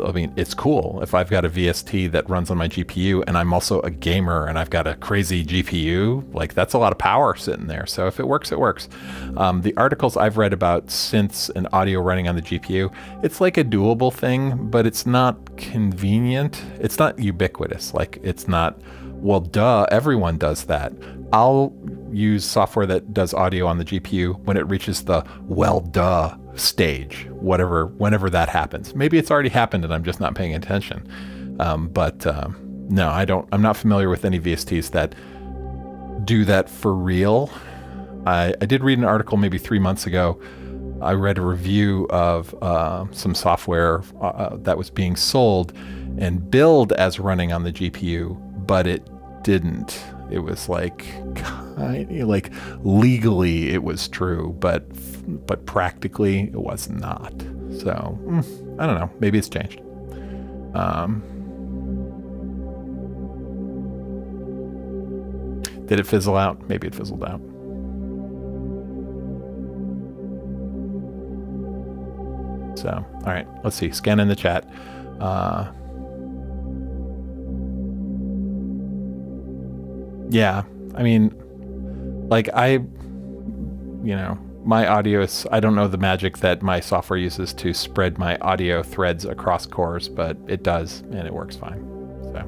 I mean, it's cool if I've got a VST that runs on my GPU and I'm also a gamer and I've got a crazy GPU, like that's a lot of power sitting there. So if it works, it works. The articles I've read about synths and audio running on the GPU, it's like a doable thing, but it's not convenient. It's not ubiquitous. Like it's not, well, duh, everyone does that. I'll use software that does audio on the GPU when it reaches the well, duh stage, whenever that happens. Maybe it's already happened and I'm just not paying attention. But no, I'm not familiar with any VSTs that do that for real. I did read an article maybe 3 months ago. I read a review of some software that was being sold and billed as running on the GPU, but it didn't. It was like legally it was true, but practically it was not. So I don't know. Maybe it's changed. Did it fizzle out? Maybe it fizzled out. So, all right, let's see. Scan in the chat. Yeah, I mean, like my audio is, I don't know the magic that my software uses to spread my audio threads across cores, but it does, and it works fine. So,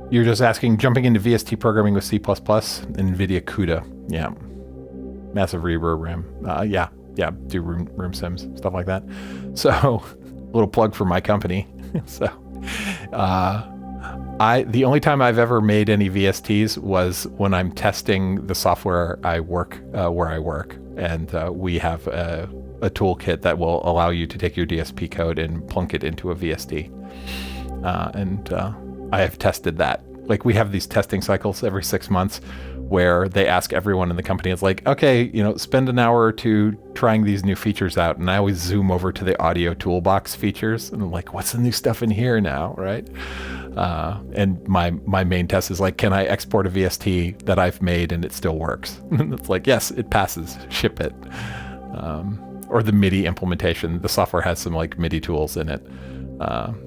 you're just asking, jumping into VST programming with C++, NVIDIA CUDA. Yeah. Massive reverb RAM. Yeah, do room sims, stuff like that. So, a little plug for my company. So, the only time I've ever made any VSTs was when I'm testing the software I work where I work, and we have a toolkit that will allow you to take your DSP code and plunk it into a VST. And I have tested that. Like, we have these testing cycles every 6 months where they ask everyone in the company, it's like, okay, spend an hour or two trying these new features out. And I always zoom over to the audio toolbox features and I'm like, what's the new stuff in here now, right? And my main test is like, can I export a VST that I've made and it still works? And it's like, yes, it passes, ship it. Or the MIDI implementation, the software has some like MIDI tools in it.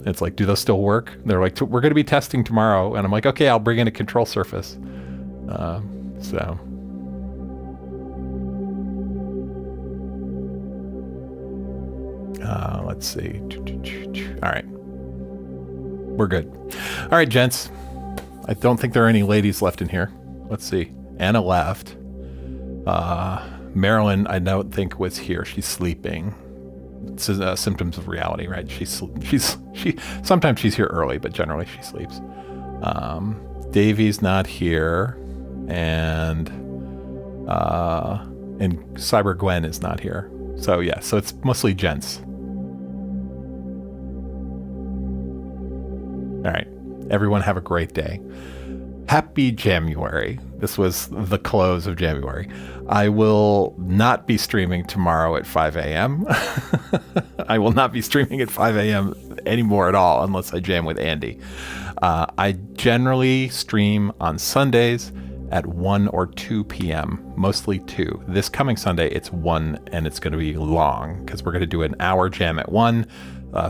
It's like, do those still work? They're like, we're going to be testing tomorrow. And I'm like, okay, I'll bring in a control surface. So let's see. All right, we're good. All right, gents, I don't think there are any ladies left in here. Let's see. Anna left. Marilyn, I don't think was here. She's sleeping. It's symptoms of reality, right? She sometimes she's here early, but generally she sleeps. Davey's not here, and Cyber Gwen is not here. So yeah, so it's mostly gents. All right, everyone have a great day. Happy Jamuary. This was the close of Jamuary. I will not be streaming tomorrow at 5 a.m. I will not be streaming at 5 a.m. anymore at all unless I jam with Andy. I generally stream on Sundays at 1 or 2 p.m., mostly 2. This coming Sunday, it's 1, and it's going to be long because we're going to do an hour jam at 1,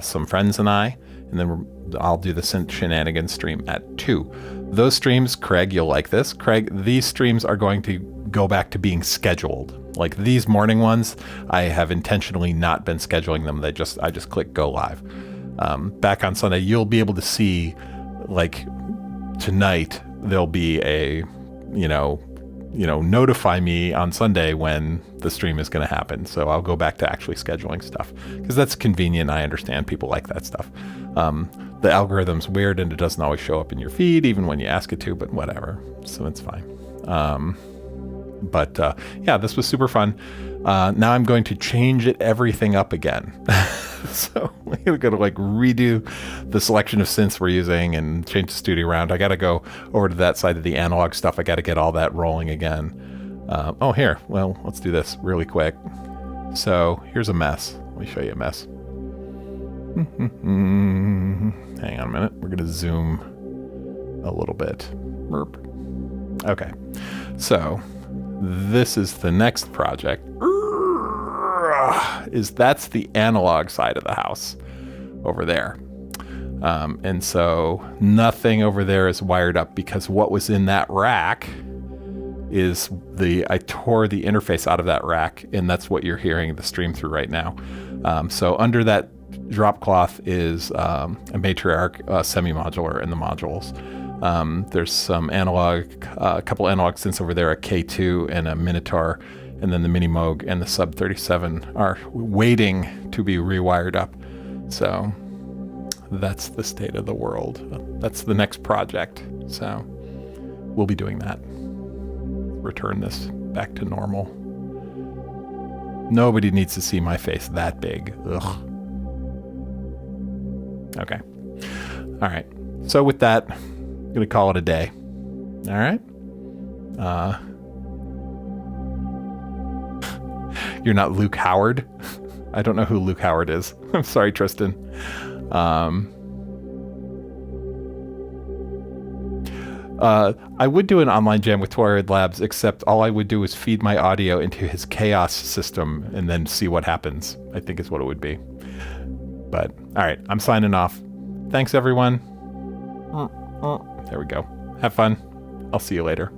some friends and I, and then I'll do the synth shenanigans stream at 2. Those streams, Craig, you'll like this. Craig, these streams are going to go back to being scheduled. Like these morning ones, I have intentionally not been scheduling them. I just click go live. Back on Sunday, you'll be able to see, like tonight, there'll be a, notify me on Sunday when the stream is going to happen. So I'll go back to actually scheduling stuff because that's convenient. I understand people like that stuff. The algorithm's weird and it doesn't always show up in your feed, even when you ask it to, but whatever. So it's fine. Yeah, this was super fun. Now I'm going to change everything up again. So we're going to like redo the selection of synths we're using and change the studio around. I got to go over to that side of the analog stuff. I got to get all that rolling again. Here. Well, let's do this really quick. So here's a mess. Let me show you a mess. Hang on a minute. We're going to zoom a little bit. Burp. Okay. So this is the next project. That's the analog side of the house over there. And so nothing over there is wired up because what was in that rack is I tore the interface out of that rack, and that's what you're hearing the stream through right now. So under that drop cloth is a matriarch semi-modular and the modules. There's some a couple analog synths over there, a K2 and a Minotaur, and then the Mini Moog and the Sub 37 are waiting to be rewired up. So that's the state of the world. That's the next project. So we'll be doing that. Return this back to normal. Nobody needs to see my face that big. Ugh. Okay. All right. So with that, I'm going to call it a day. All right. You're not Luke Howard. I don't know who Luke Howard is. I'm sorry, Tristan. I would do an online jam with Twilight Labs, except all I would do is feed my audio into his chaos system and then see what happens, I think is what it would be. But, all right, I'm signing off. Thanks, everyone. There we go. Have fun. I'll see you later.